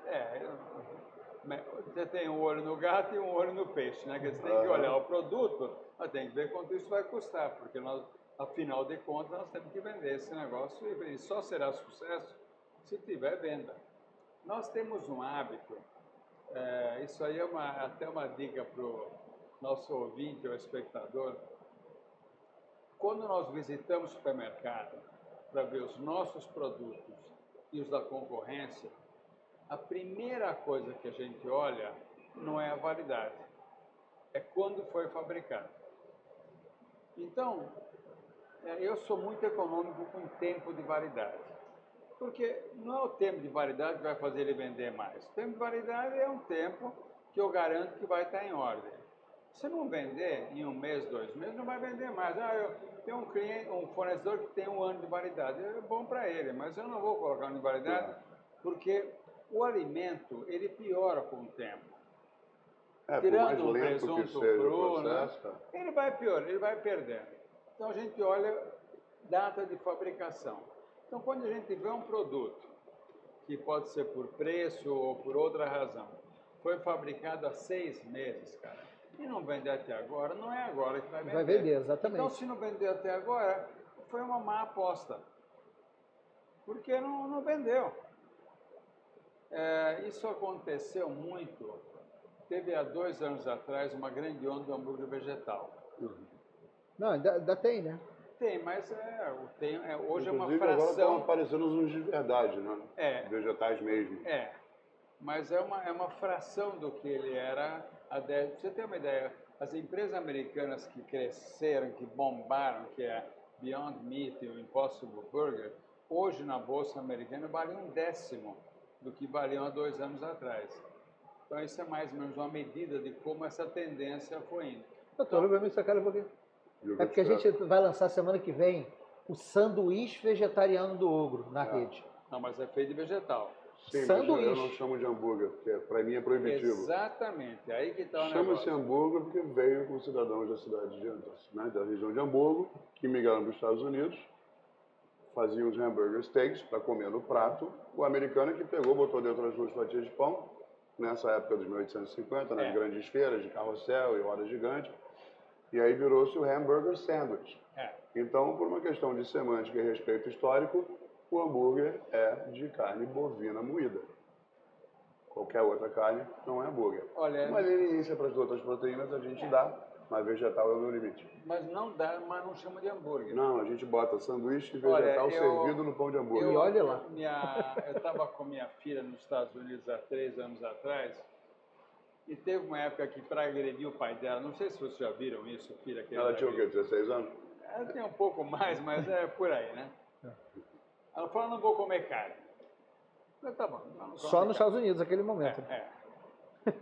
Você tem um olho no gato e um olho no peixe, né? Que você tem que olhar o produto, mas tem que ver quanto isso vai custar, porque nós, afinal de contas, nós temos que vender esse negócio e só será sucesso se tiver venda. Nós temos um hábito, isso aí é até uma dica para o nosso ouvinte ou espectador. Quando nós visitamos o supermercado para ver os nossos produtos e os da concorrência, a primeira coisa que a gente olha não é a validade, é quando foi fabricado. Então, eu sou muito econômico com tempo de validade, porque não é o tempo de validade que vai fazer ele vender mais. O tempo de validade é um tempo que eu garanto que vai estar em ordem. Se não vender em 1 mês, 2 meses, não vai vender mais. Eu tenho um fornecedor que tem 1 ano de validade, é bom para ele, mas eu não vou colocar 1 ano de validade, porque o alimento, ele piora com o tempo. Tirando o presunto cru, ele vai piorando, ele vai perdendo. Então a gente olha data de fabricação. Então quando a gente vê um produto, que pode ser por preço ou por outra razão, foi fabricado há 6 meses, cara, e não vender até agora, não é agora que vai vender. Vai vender, exatamente. Então se não vender até agora, foi uma má aposta. Porque não vendeu. Isso aconteceu muito. Teve há 2 anos atrás uma grande onda do hambúrguer vegetal. Não, ainda tem, né? Tem, mas hoje Inclusive, é uma agora fração. estão aparecendo uns de verdade, né? Vegetais mesmo. Mas é uma fração do que ele era há 10. Pra você ter uma ideia, as empresas americanas que cresceram, que bombaram, que é Beyond Meat e o Impossible Burger, hoje na Bolsa Americana valem 1/10 do que valiam há 2 anos atrás. Então isso é mais ou menos uma medida de como essa tendência foi indo. Doutor, vai me sacar um pouquinho. É porque a gente vai lançar semana que vem o sanduíche vegetariano do Ogro na rede. Não, mas é feito de vegetal. Sim, sanduíche. Mas eu não chamo de hambúrguer, porque para mim é proibitivo. Exatamente, aí que está o negócio. Chama-se hambúrguer porque veio com cidadãos da cidade da região de Hamburgo, que migraram para os Estados Unidos, faziam os hambúrguer steaks para comer no prato. O americano que pegou, botou dentro das 2 fatias de pão, nessa época dos 1850, nas grandes feiras de carrossel e roda gigante, e aí virou-se o hambúrguer sandwich. Então, por uma questão de semântica e respeito histórico, o hambúrguer é de carne bovina moída. Qualquer outra carne não é hambúrguer. Uma leniência para as outras proteínas a gente dá, mas vegetal é o meu limite. Mas não dá, mas não chama de hambúrguer. Não, a gente bota sanduíche vegetal servido no pão de hambúrguer. E olha lá. Eu estava com minha filha nos Estados Unidos há 3 anos atrás, e teve uma época que, para agredir o pai dela, não sei se vocês já viram isso, filha. Ela tinha o quê, 16 anos? Ela tem um pouco mais, mas é por aí, né? Ela falou, não vou comer carne. Falei, tá bom. Só nos Estados Unidos, naquele momento.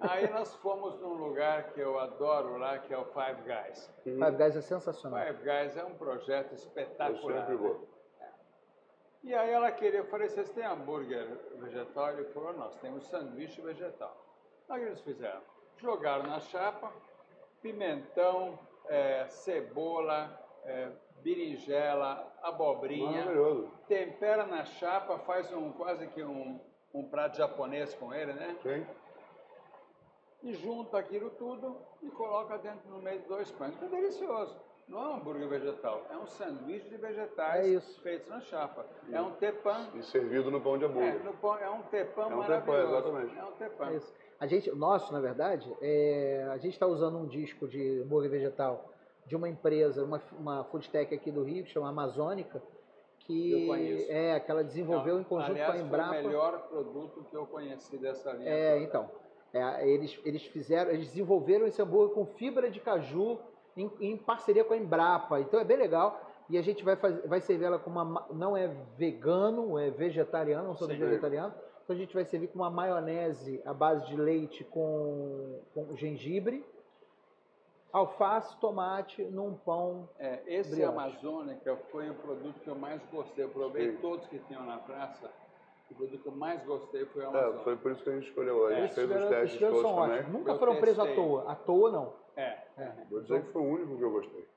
Aí nós fomos num lugar que eu adoro lá, que é o Five Guys. Five Guys é sensacional. Five Guys é um projeto espetacular. Eu sempre vou. E aí ela queria, eu falei, vocês têm hambúrguer vegetal? Ele falou, nós temos sanduíche vegetal. Aí eles fizeram, jogaram na chapa, pimentão, cebola, berinjela, abobrinha, tempera na chapa, faz quase que um prato japonês com ele, né? Sim. E junta aquilo tudo e coloca dentro no meio de 2 pães. É delicioso. Não é um hambúrguer vegetal, é um sanduíche de vegetais feitos na chapa. É um tepan. E servido no pão de hambúrguer. É um tepan maravilhoso. Exatamente. É um tepan. É isso. Nosso, na verdade, a gente está usando um disco de hambúrguer vegetal de uma empresa, uma food tech aqui do Rio, que chama Amazônica, que que ela desenvolveu em conjunto com a Embrapa. Foi o melhor produto que eu conheci dessa linha. Então. Eles desenvolveram esse hambúrguer com fibra de caju em parceria com a Embrapa. Então é bem legal. E a gente vai servir ela com não é vegano, é vegetariano, não sou vegetariano. Então a gente vai servir com uma maionese à base de leite com gengibre, alface, tomate, num pão. Esse brioche. Amazônica foi o produto que eu mais gostei. Eu provei todos que tinham na praça. O produto que eu mais gostei foi o Amazônica. Foi por isso que a gente escolheu. A gente fez os testes todos são também. ótimos. Nunca foram presos à toa. À toa, não. Vou dizer que foi o único que eu gostei.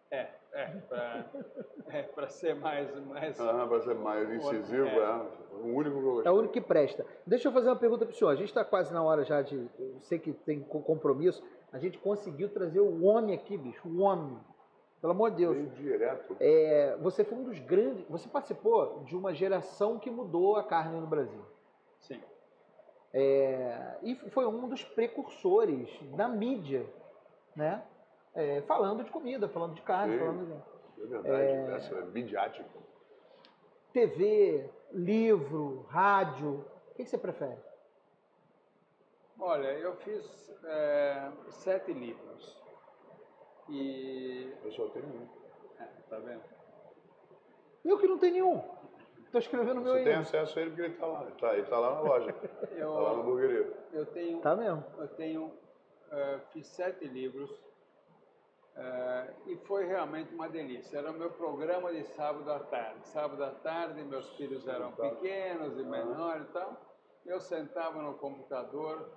Para ser mais... Para ser mais incisivo, o único que eu gostei. É o único que presta. Deixa eu fazer uma pergunta para o senhor. A gente está quase na hora já de... Eu sei que tem compromisso. A gente conseguiu trazer o homem aqui, bicho. O homem. Pelo amor de Deus. Bem direto. Você foi um dos grandes... Você participou de uma geração que mudou a carne no Brasil. Sim. E foi um dos precursores da mídia, né? Falando de comida, falando de carne, Sim. falando de... É verdade, essa é midiática. TV, livro, rádio, o que você prefere? Olha, eu fiz 7 livros. E... Eu só tenho um. Tá vendo? Eu que não tenho nenhum. Estou escrevendo o meu aí. Você tem acesso a ele porque ele está lá. Ele está lá na loja. Está lá na hamburgueria. Eu tenho... Tá mesmo. Fiz 7 livros. E foi realmente uma delícia. Era o meu programa de sábado à tarde. Sábado à tarde, meus filhos eram pequenos e menores e tal. Eu sentava no computador,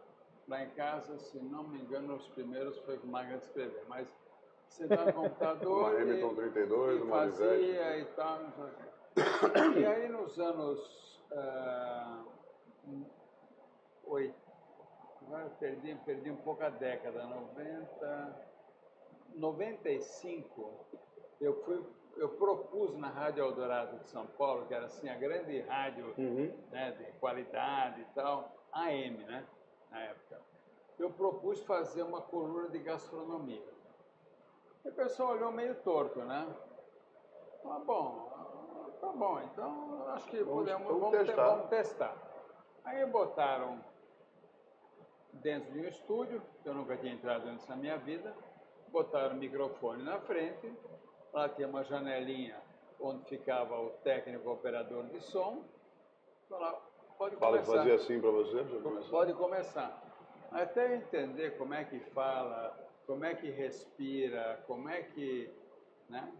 lá em casa, se não me engano, os primeiros foi com máquina de escrever, mas sentava no computador uma Hamilton 32, uma fazia e tal. E aí nos anos... Agora perdi um pouco a década, 95, eu propus na Rádio Eldorado de São Paulo, que era assim a grande rádio né, de qualidade e tal, AM, né, na época. Eu propus fazer uma coluna de gastronomia. E o pessoal olhou meio torto, né? Tá bom, então acho que vamos testar. Aí botaram dentro de um estúdio, que eu nunca tinha entrado antes na minha vida, botaram o microfone na frente, lá tinha uma janelinha onde ficava o técnico operador de som, falaram, pode começar. Fala fazer assim para você? Pode começar. Até eu entender como é que fala, como é que respira, como é que... né?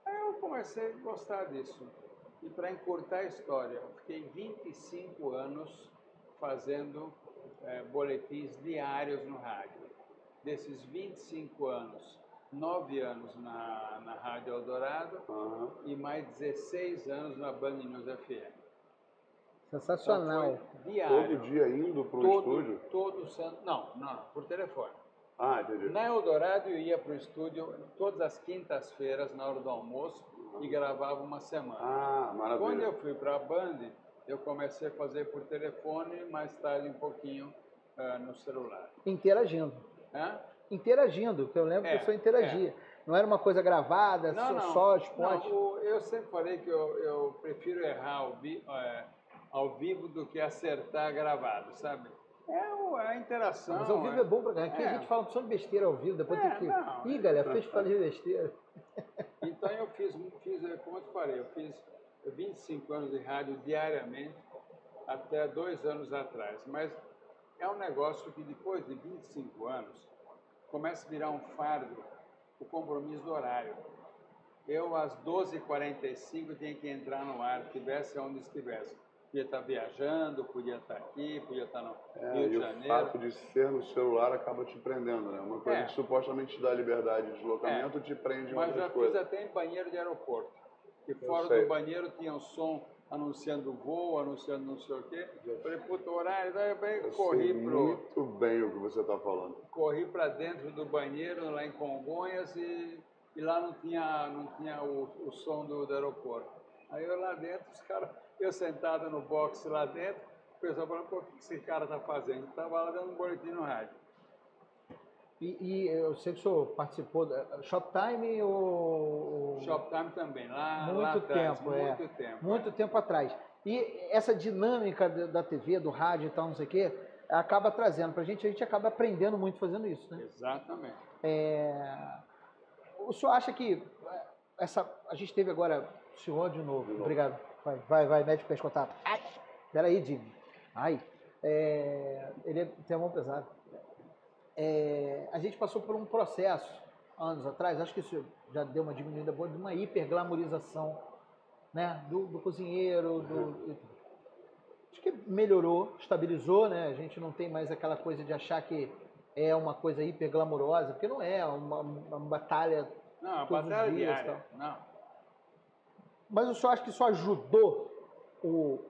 Aí eu comecei a gostar disso. E para encurtar a história, eu fiquei 25 anos fazendo boletins diários no rádio. Desses 25 anos, 9 anos na Rádio Eldorado e mais 16 anos na Band News FM. Sensacional. Então, diário. Todo dia indo para o estúdio? Todo santo. Não, por telefone. Ah, entendi. Na Eldorado eu ia para o estúdio todas as quintas-feiras, na hora do almoço, e gravava uma semana. Ah, maravilha. Quando eu fui para a Band, eu comecei a fazer por telefone, mais tarde um pouquinho no celular. Interagindo. Interagindo, que eu lembro que eu só interagia. Não era uma coisa gravada, só spot. Eu sempre falei que eu prefiro errar ao vivo do que acertar gravado, sabe? A interação. Mas ao vivo é bom pra ganhar. Aqui a gente fala só de besteira ao vivo, depois tem que... Ih, galera, fez fazer besteira. Então eu fiz, como eu te falei, eu fiz 25 anos de rádio diariamente até 2 anos atrás. Mas é um negócio que depois de 25 anos começa a virar um fardo o compromisso do horário. Eu, às 12h45, tinha que entrar no ar, estivesse onde estivesse. Podia estar viajando, podia estar aqui, podia estar no Rio de Janeiro. O fato de ser no celular acaba te prendendo, né? Uma coisa que supostamente te dá liberdade de deslocamento te prende em outras coisas. Mas já fiz até em banheiro de aeroporto. E fora do banheiro tinha o som anunciando o voo, anunciando não sei o quê. Falei, puta, horário, daí eu corri muito bem o que você está falando. Corri para dentro do banheiro, lá em Congonhas, e lá não tinha o som do aeroporto. Aí eu lá dentro, os caras, eu sentado no box lá dentro, o pessoal falando, pô, o que esse cara está fazendo? Estava lá dando um boletim no rádio. E eu sei que o senhor participou da Shoptime ou... Shoptime também, lá atrás, muito tempo atrás. E essa dinâmica da TV, do rádio e tal, não sei o quê, acaba trazendo pra gente, a gente acaba aprendendo muito fazendo isso, né? Exatamente. O senhor acha que a gente teve agora o senhor de novo. Obrigado. Vai, mete o pé escotado. Ai, peraí, Jimmy. Ai. Ele tem a mão pesada. A gente passou por um processo, anos atrás, acho que isso já deu uma diminuída boa, de uma hiperglamorização, né, do cozinheiro, acho que melhorou, estabilizou, né, a gente não tem mais aquela coisa de achar que é uma coisa hiperglamourosa, porque não é uma batalha todos os dias. Diária. Não. Mas o senhor acha que isso ajudou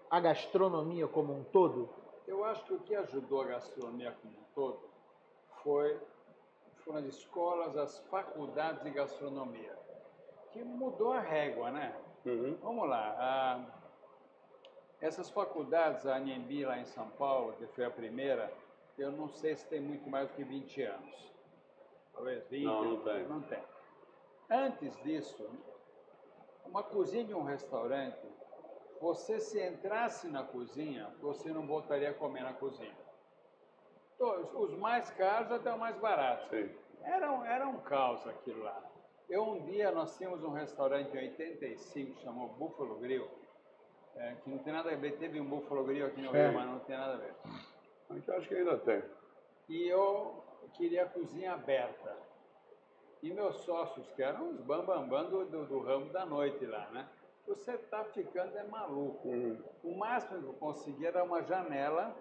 a gastronomia como um todo? Eu acho que o que ajudou a gastronomia como um todo foram as escolas, as faculdades de gastronomia, que mudou a régua, né? Uhum. Vamos lá, essas faculdades, a Anhembi lá em São Paulo, que foi a primeira, eu não sei se tem muito mais do que 20 anos. Talvez 20. Não tem. Antes disso, uma cozinha de um restaurante, você se entrasse na cozinha, você não voltaria a comer na cozinha. Os mais caros até os mais baratos. Sim. Era um caos aquilo lá. Um dia nós tínhamos um restaurante em 85, chamou Buffalo Grill, que não tem nada a ver, teve um Buffalo Grill aqui no Rio, mas não tem nada a ver. Eu acho que ainda tem. E eu queria a cozinha aberta. E meus sócios, que eram os bambambam do ramo da noite lá, né? Você tá ficando maluco. O máximo que eu conseguia era uma janela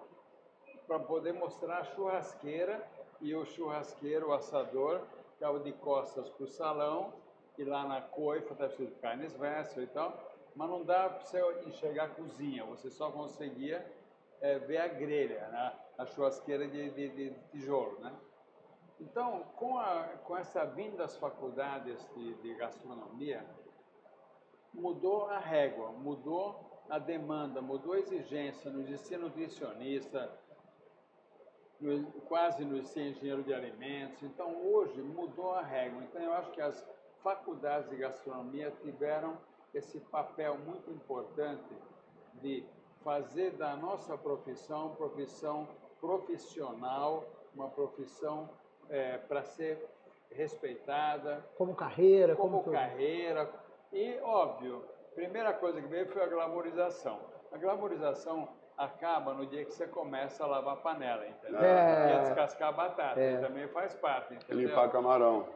para poder mostrar a churrasqueira, e o churrasqueiro, o assador, ficava de costas para o salão, e lá na coifa estava escrito carnes Wessel e tal, mas não dava para você enxergar a cozinha, você só conseguia ver a grelha, né? A churrasqueira de tijolo, né? Então, com essa vinda das faculdades de gastronomia, mudou a régua, mudou a demanda, mudou a exigência, não existia nutricionista, quase não existia engenheiro de alimentos. Então, hoje mudou a régua. Então, eu acho que as faculdades de gastronomia tiveram esse papel muito importante de fazer da nossa profissão uma profissão profissional, uma profissão para ser respeitada. Como carreira. Como carreira. E, óbvio, a primeira coisa que veio foi a glamorização. A glamorização acaba no dia que você começa a lavar a panela, entendeu? E a descascar a batata, também faz parte, entendeu? Limpar camarão.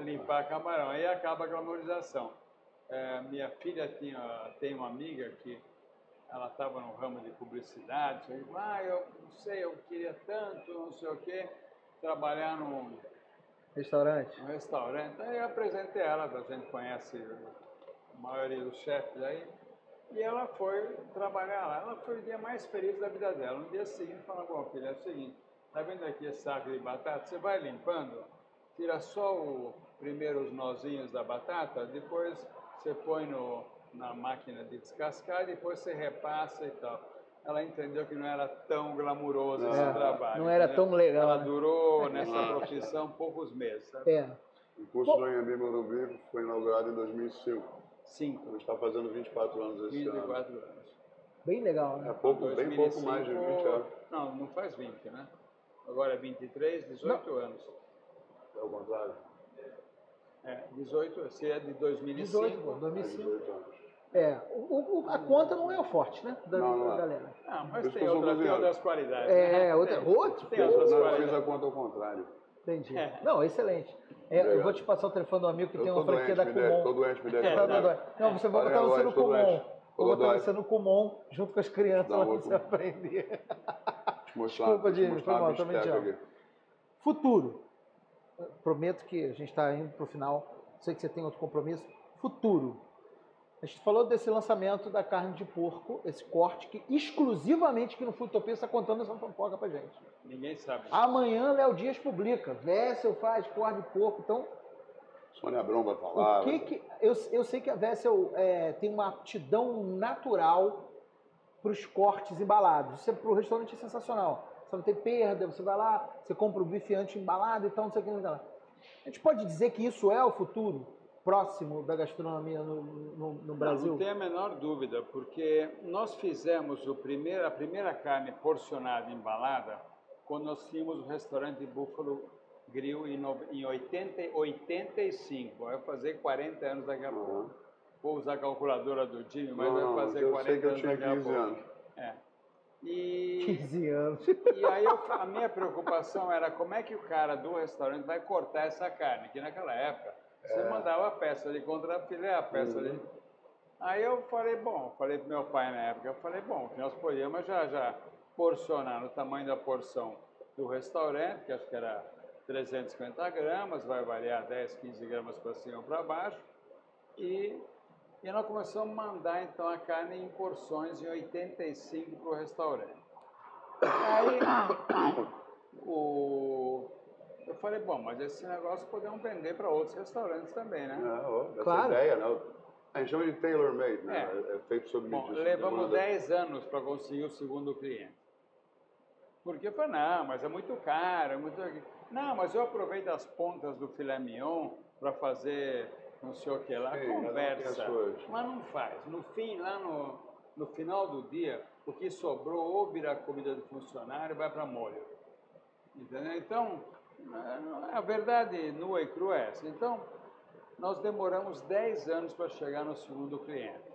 Limpar camarão. Aí acaba a glamorização. Minha filha tem uma amiga que ela estava no ramo de publicidade, eu não sei, eu queria tanto, não sei o quê, trabalhar num restaurante. Aí eu apresentei ela, a gente conhece a maioria dos chefes aí, e ela foi trabalhar lá. Ela foi o dia mais feliz da vida dela. No dia seguinte, falou, bom, filha, é o seguinte, tá vendo aqui esse saco de batata? Você vai limpando, tira só primeiro os nozinhos da batata, depois você põe na máquina de descascar, depois você repassa e tal. Ela entendeu que não era tão glamuroso esse trabalho. Não era tão legal. Ela durou nessa profissão poucos meses, sabe? O curso do Anhembi Morumbi foi inaugurado em 2005. 5. Está fazendo 24 anos esse ano. 24 anos. Bem legal, né? Bem pouco mais de 20 anos. Não faz 20, né? Agora é 23, 18 anos. É o contrário? 18, se é de 2005. 2005. 18 anos. A conta não é o forte, né? Da galera. Mas tem outras qualidades. Outra. Tem outras Eu qualidades. fiz a conta ao contrário. Entendi. Não, excelente. Eu vou te passar o telefone do amigo que tem uma franquia da Kumon. Tô doente, me deixa. Não, você vai botar você no Kumon. Vou botar você no Kumon, junto com as crianças, lá pra você aprender. Desculpa, Dini, foi mal, também te amo. Futuro. Prometo que a gente está indo para o final. Sei que você tem outro compromisso. Futuro. A gente falou desse lançamento da carne de porco, esse corte que exclusivamente aqui no Foodtopia está contando essa fofoca pra gente. Ninguém sabe. Amanhã Léo Dias publica. Vessel faz corte de porco, então... Sônia Abrão vai falar. Eu sei que a Vessel tem uma aptidão natural para os cortes embalados. Isso para o restaurante é sensacional. Você não tem perda, você vai lá, você compra o bife antes embalado e tal, não sei o que, não sei lá. A gente pode dizer que isso é o futuro próximo da gastronomia no Brasil? Não tem a menor dúvida, porque nós fizemos a primeira carne porcionada embalada quando nós tínhamos o restaurante Buffalo Grill em 85. Vai fazer 40 anos daqui a pouco. Vou usar a calculadora do Jimmy, mas vai fazer 40 anos daqui a pouco. 15 anos. 15 anos. E aí a minha preocupação era como é que o cara do restaurante vai cortar essa carne, que naquela época você mandava a peça de contrafilé, a peça de... Aí eu falei pro meu pai na época, que nós podíamos já porcionar no tamanho da porção do restaurante, que acho que era 350 gramas, vai variar 10, 15 gramas para cima ou para baixo, e nós começamos a mandar então a carne em porções de 85 para o restaurante. Aí eu falei, mas esse negócio podemos vender para outros restaurantes também, né? Claro. Essa ideia, né? A gente chama de tailor-made, né? É feito sob medida. Levamos 10 anos para conseguir o segundo cliente. Porque eu falei, não, mas é muito caro, é muito... Não, mas eu aproveito as pontas do filé mignon para fazer não sei o que lá, conversa, mas não faz. No fim, lá no final do dia, o que sobrou ou vira comida do funcionário vai para molho. Entendeu? Então, a verdade nua e crua é essa. Então, nós demoramos 10 anos para chegar no segundo cliente.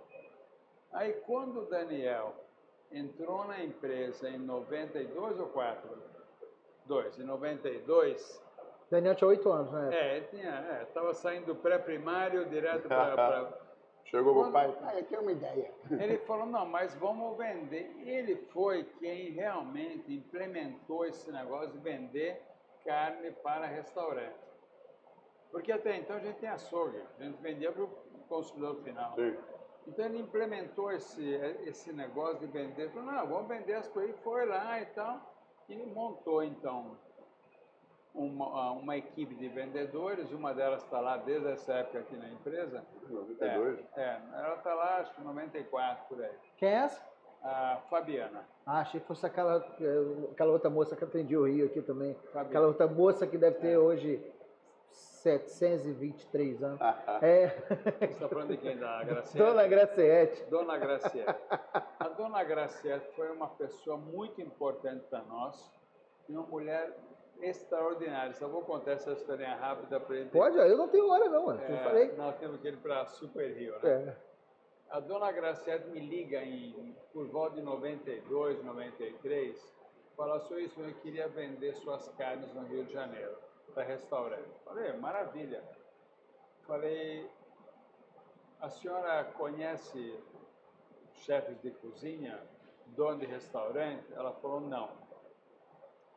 Aí, quando o Daniel entrou na empresa em 92 ou 4? Em 92... Daniel tinha 8 anos, né? Estava saindo do pré-primário direto para... Chegou meu pai, eu tenho uma ideia. Ele falou, não, mas vamos vender. Ele foi quem realmente implementou esse negócio de vender carne para restaurante. Porque até então a gente tem açougue, a gente vendia para o consumidor final. Sim. Então ele implementou esse negócio de vender. Falou, não, vamos vender as coisas. E foi lá e tal. E montou então uma equipe de vendedores. Uma delas está lá desde essa época aqui na empresa. 92? Ela está lá, acho que 94 por aí. Quem é essa? A Fabiana. Achei que fosse aquela outra moça que atendia o Rio aqui também. Fabiana. Aquela outra moça que deve ter hoje 723 anos. Você está falando de quem? Da Graciete? Dona Graciete. Dona Graciete. A Dona Graciete foi uma pessoa muito importante para nós e uma mulher extraordinária. Só vou contar essa historinha rápida para ele. Pode? Eu não tenho hora não, eu falei. Nós temos que ir para Super Rio, né? A Dona Graciete me liga por volta de 92, 93, fala, senhor, eu queria vender suas carnes no Rio de Janeiro, para restaurante. Falei, maravilha. Falei, a senhora conhece chefes de cozinha, dono de restaurante? Ela falou, não.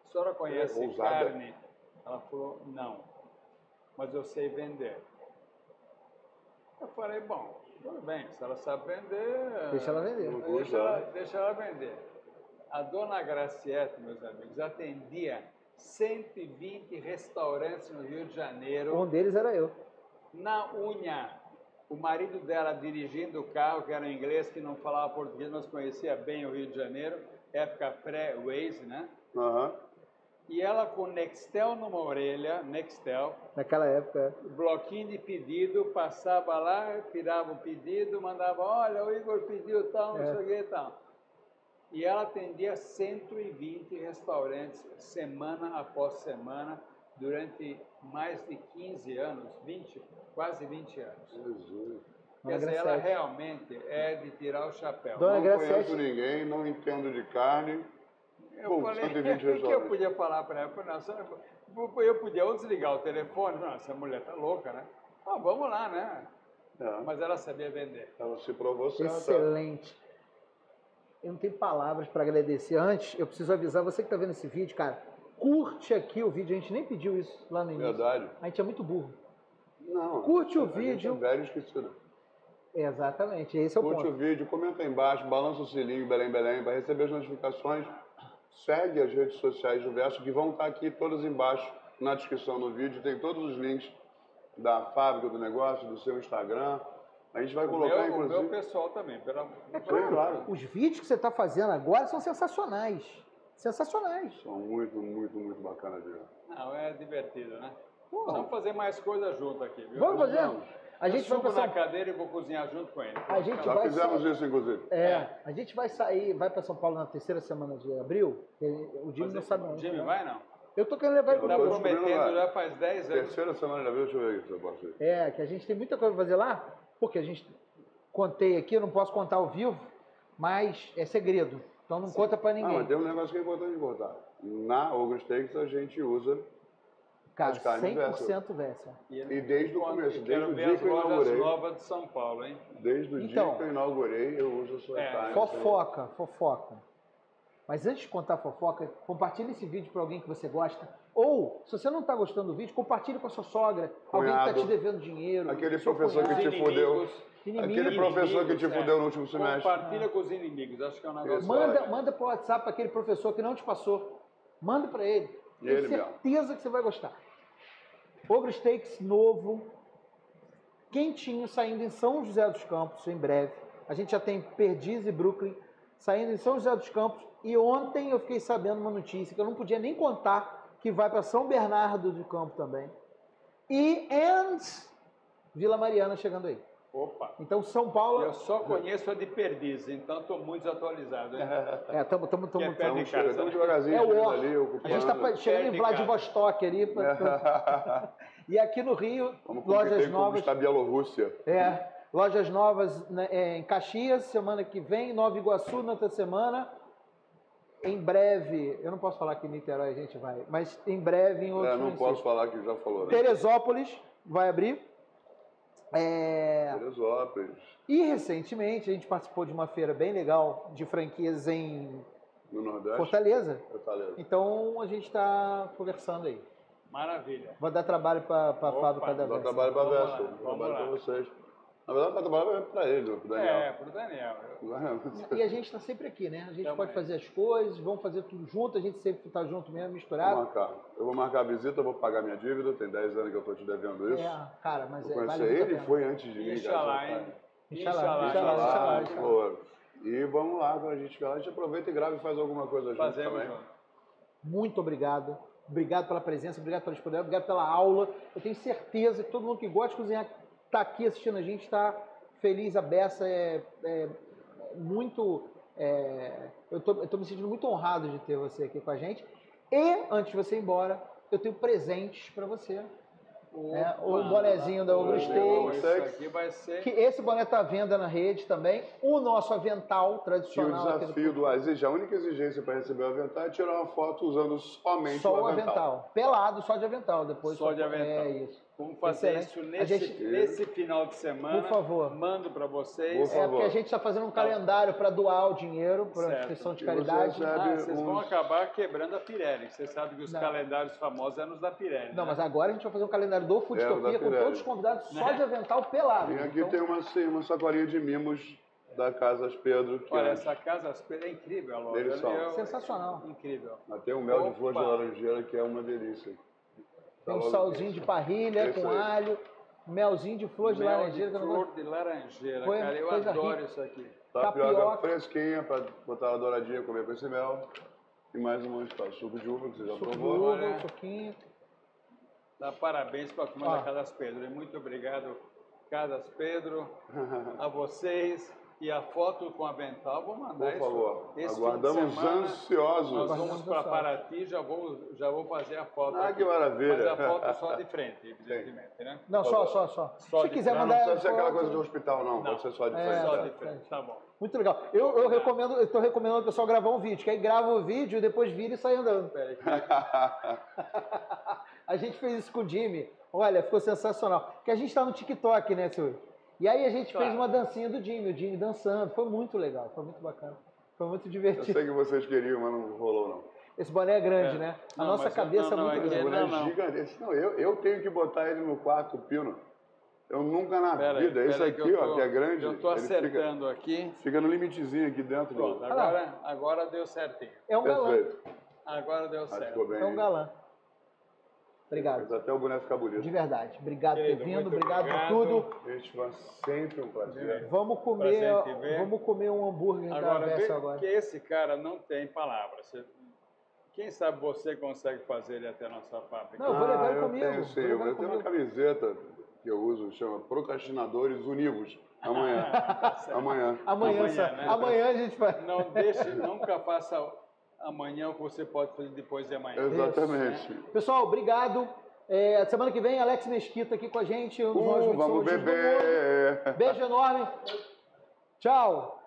A senhora conhece carne? Ela falou, não. Mas eu sei vender. Eu falei, bom, tudo bem, se ela sabe vender... Deixa ela vender. Deixa ela vender. A Dona Graciete, meus amigos, atendia 120 restaurantes no Rio de Janeiro. Um deles era eu. Na unha. O marido dela dirigindo o carro, que era um inglês, que não falava português, mas conhecia bem o Rio de Janeiro, época pré-Waze, né? E ela com Nextel numa orelha, Nextel. Naquela época. Bloquinho de pedido, passava lá, tirava o pedido, mandava, olha, o Igor pediu tal, não sei o que tal. E ela atendia 120 restaurantes, semana após semana, durante mais de 15 anos, quase 20 anos. Jesus. Quer dizer, ela realmente é de tirar o chapéu. Dona Não Graciete. conheço ninguém, não entendo de carne. Eu falei, 120 o que eu restaurantes. podia falar para ela? Eu podia ou desligar o telefone, não, essa mulher tá louca, né? Ah, vamos lá, né? É, Mas ela sabia vender. ela se provou certa. Excelente. Eu não tenho palavras para agradecer. Antes, eu preciso avisar você que está vendo esse vídeo, cara, curte aqui o vídeo. A gente nem pediu isso lá no início. Verdade. A gente é muito burro. Não. Curte o a gente vídeo. É velho esquecido. Exatamente, esse é o Curte ponto. o vídeo, comenta aí embaixo, balança o sininho, Belém, Belém, para receber as notificações. Segue as redes sociais do Verso, que vão estar aqui todas embaixo na descrição do vídeo. Tem todos os links da fábrica, do negócio, do seu Instagram. A gente vai colocar, O inclusive... meu pessoal também, pelo amor de Sim, claro. Os vídeos que você está fazendo agora são sensacionais. Sensacionais. São muito, muito, muito bacanas de ver. Não, é divertido, né? Pô. Vamos fazer mais coisas junto aqui, viu? Vamos fazer? A Eu gente vai subo passar. na cadeira e vou cozinhar junto com ele. A gente Já vai fizemos sair. isso, inclusive. A gente vai sair, vai para São Paulo na terceira semana de abril. O Jimmy não sabe O onde. Jimmy né? vai, não? Eu tô querendo levar ele Ele para tá tô descobrindo prometendo agora. já faz 10 anos. Terceira semana de abril, deixa eu ver aqui se eu posso ir. Que a gente tem muita coisa para fazer lá, porque a gente contei aqui, eu não posso contar ao vivo, mas é segredo. Então não conta para Ah, ninguém. mas tem um negócio que é importante de contar. Na Ogro Steaks a gente usa, Cara, as carnes 100% Vessel. e desde o começo, desde Quero o ver dia as que eu lojas inaugurei, novas de São Paulo, hein? desde o Então, dia que eu inaugurei, eu uso a sua carne. Fofoca. Mas antes de contar fofoca, compartilhe esse vídeo para alguém que você gosta. Ou, se você não está gostando do vídeo, compartilhe com a sua sogra, alguém que está te devendo dinheiro. Aquele seu professor que cunhado. te fudeu. Inimigos. Aquele professor que te Inimigos, fudeu no último semestre. Compartilha com os inimigos, acho que é um negócio... Isso. Manda para o WhatsApp para aquele professor que não te passou. Manda para ele. E Tenho ele mesmo. certeza que você vai gostar. Ogro Steaks novo, quentinho, saindo em São José dos Campos, em breve. A gente já tem Perdiz e Brooklyn saindo em São José dos Campos. E ontem eu fiquei sabendo uma notícia que eu não podia nem contar, que vai para São Bernardo do Campo também. E Vila Mariana chegando aí. Opa! Então São Paulo... Eu só conheço a de Perdiz, então estou muito desatualizado, hein? Estamos Que é perto de casa. Estamos devagarzinho, É o chegando Or. ali, ocupando. A gente está chegando em Perto de Vladivostok ali. E aqui no Rio, Vamos lojas competir com novas. a Bielorrússia. Lojas novas, né, em Caxias, semana que vem, Nova Iguaçu na outra semana. Em breve, eu não posso falar que em Niterói a gente vai, mas em breve em outros Não municípios. posso falar que já falou. Né? Teresópolis vai abrir. Teresópolis, E recentemente a gente participou de uma feira bem legal de franquias em no Nordeste. Fortaleza. Fortaleza. Então a gente está conversando aí. Maravilha. Vou dar trabalho para a Opa, fábrica da Dá Versa. trabalho para a Vamos Verso, lá, dá vamos trabalho lá. para vocês. Na verdade, dá trabalho para ele, para o Daniel. Pro Daniel. E a gente está sempre aqui, né? A gente Tamo pode aí. fazer as coisas, vamos fazer tudo junto, a gente sempre está junto mesmo, Vou misturado. marcar. Eu vou marcar a visita, vou pagar minha dívida, tem 10 anos que eu estou te devendo isso. Cara, mas Eu vale conheci muito a ele, pena. foi antes de mim. Inxalá, cara. hein? Inxalá. Inxalá, boa. E vamos lá, quando a gente chegar lá, a gente aproveita e grava e faz alguma coisa junto Fazemos também. junto. Muito obrigado. Obrigado pela presença, obrigado pela disponibilidade, obrigado pela aula. Eu tenho certeza que todo mundo que gosta de cozinhar está aqui assistindo a gente, está feliz, a beça, muito... eu tô me sentindo muito honrado de ter você aqui com a gente. E, antes de você ir embora, eu tenho presentes para você. O bonezinho da Ogro Steaks. Isso aqui vai ser... Que esse boné está à venda na rede também. O nosso avental Que o tradicional. aqui desafio a única exigência para receber o avental é tirar uma foto usando somente só o o avental. Pelado, só de avental. Depois Só de avental. É isso. Vamos fazer Excelente. isso nesse final de semana. Por favor. Mando para vocês. Por favor. Porque a gente está fazendo um calendário para doar o dinheiro para Certo. instituição de E você caridade. recebe Vocês vão acabar quebrando a Pirelli. Você sabe que os Não. calendários famosos eram os da Pirelli. Não, né? mas agora a gente vai fazer um calendário do Foodtopia com Pirelli. todos os convidados só de avental pelado. E aqui Então, tem uma sacolinha de mimos da Casas Pedro. Que Olha, é- essa casa é incrível a loja. Eles são. Sensacional. Incrível. Tem um mel de Opa. flor de laranjeira que é uma delícia. Tem um Tá salzinho de parrilha Isso com aí. alho, melzinho de flor de Mel laranjeira. que eu não flor gosto. de laranjeira, Foi cara. Eu coisa adoro rica. isso aqui. Tapioca Tapioca. fresquinha para botar ela douradinha, comer com esse mel. E mais um monte de suco de uva que você já Suco de provou. uva, Olha. suquinho. Dá parabéns para a turma Ó. da Casas Pedro. E muito obrigado, Casas Pedro, a vocês. E a foto com avental, vou mandar Por favor. Esse Aguardamos fim de semana, ansiosos. Nós vamos para Paraty, já vou fazer a foto. Ah, que maravilha. Mas a foto só de frente, evidentemente, né? Não, só. Se quiser Não mandar. precisa ser aquela coisa de hospital, não. Pode ser só de frente. Só de frente, tá bom. Muito legal. Eu estou recomendando o pessoal gravar um vídeo, que aí grava o vídeo e depois vira e sai andando. A gente fez isso com o Jimmy. Olha, ficou sensacional. Porque a gente está no TikTok, né, senhor? E aí a gente fez uma dancinha do Jimmy, o Jimmy dançando. Foi muito legal, foi muito bacana. Foi muito divertido. Eu sei que vocês queriam, mas não rolou, não. Esse boné é grande, né? A nossa cabeça é muito grande. Esse boné é gigante. Não, eu tenho que botar ele no quarto pino. Eu nunca na vida. Esse aqui, ó, que é grande. Eu estou acertando aqui. Fica no limitezinho aqui dentro. Pronto, agora deu certinho. É um galã. Perfeito. Agora deu certo. Ficou bem. É um galã. Obrigado. Mas até o boneco ficar bonito. De verdade. Obrigado por ter vindo, obrigado por tudo. Gente, foi sempre um prazer. Vamos comer um hambúrguer da Versa agora. Que esse cara não tem palavras. Quem sabe você consegue fazer ele até a nossa fábrica? Não, eu vou levar ele comigo. Eu tenho uma camiseta que eu uso, chama Procrastinadores Univos. Amanhã. Amanhã a gente vai. Não deixe, nunca faça amanhã o que você pode fazer depois de amanhã. Exatamente. Né? Pessoal, obrigado. Semana que vem, Alex Mesquita aqui com a gente. Vamos beber. Beijo enorme. Tchau.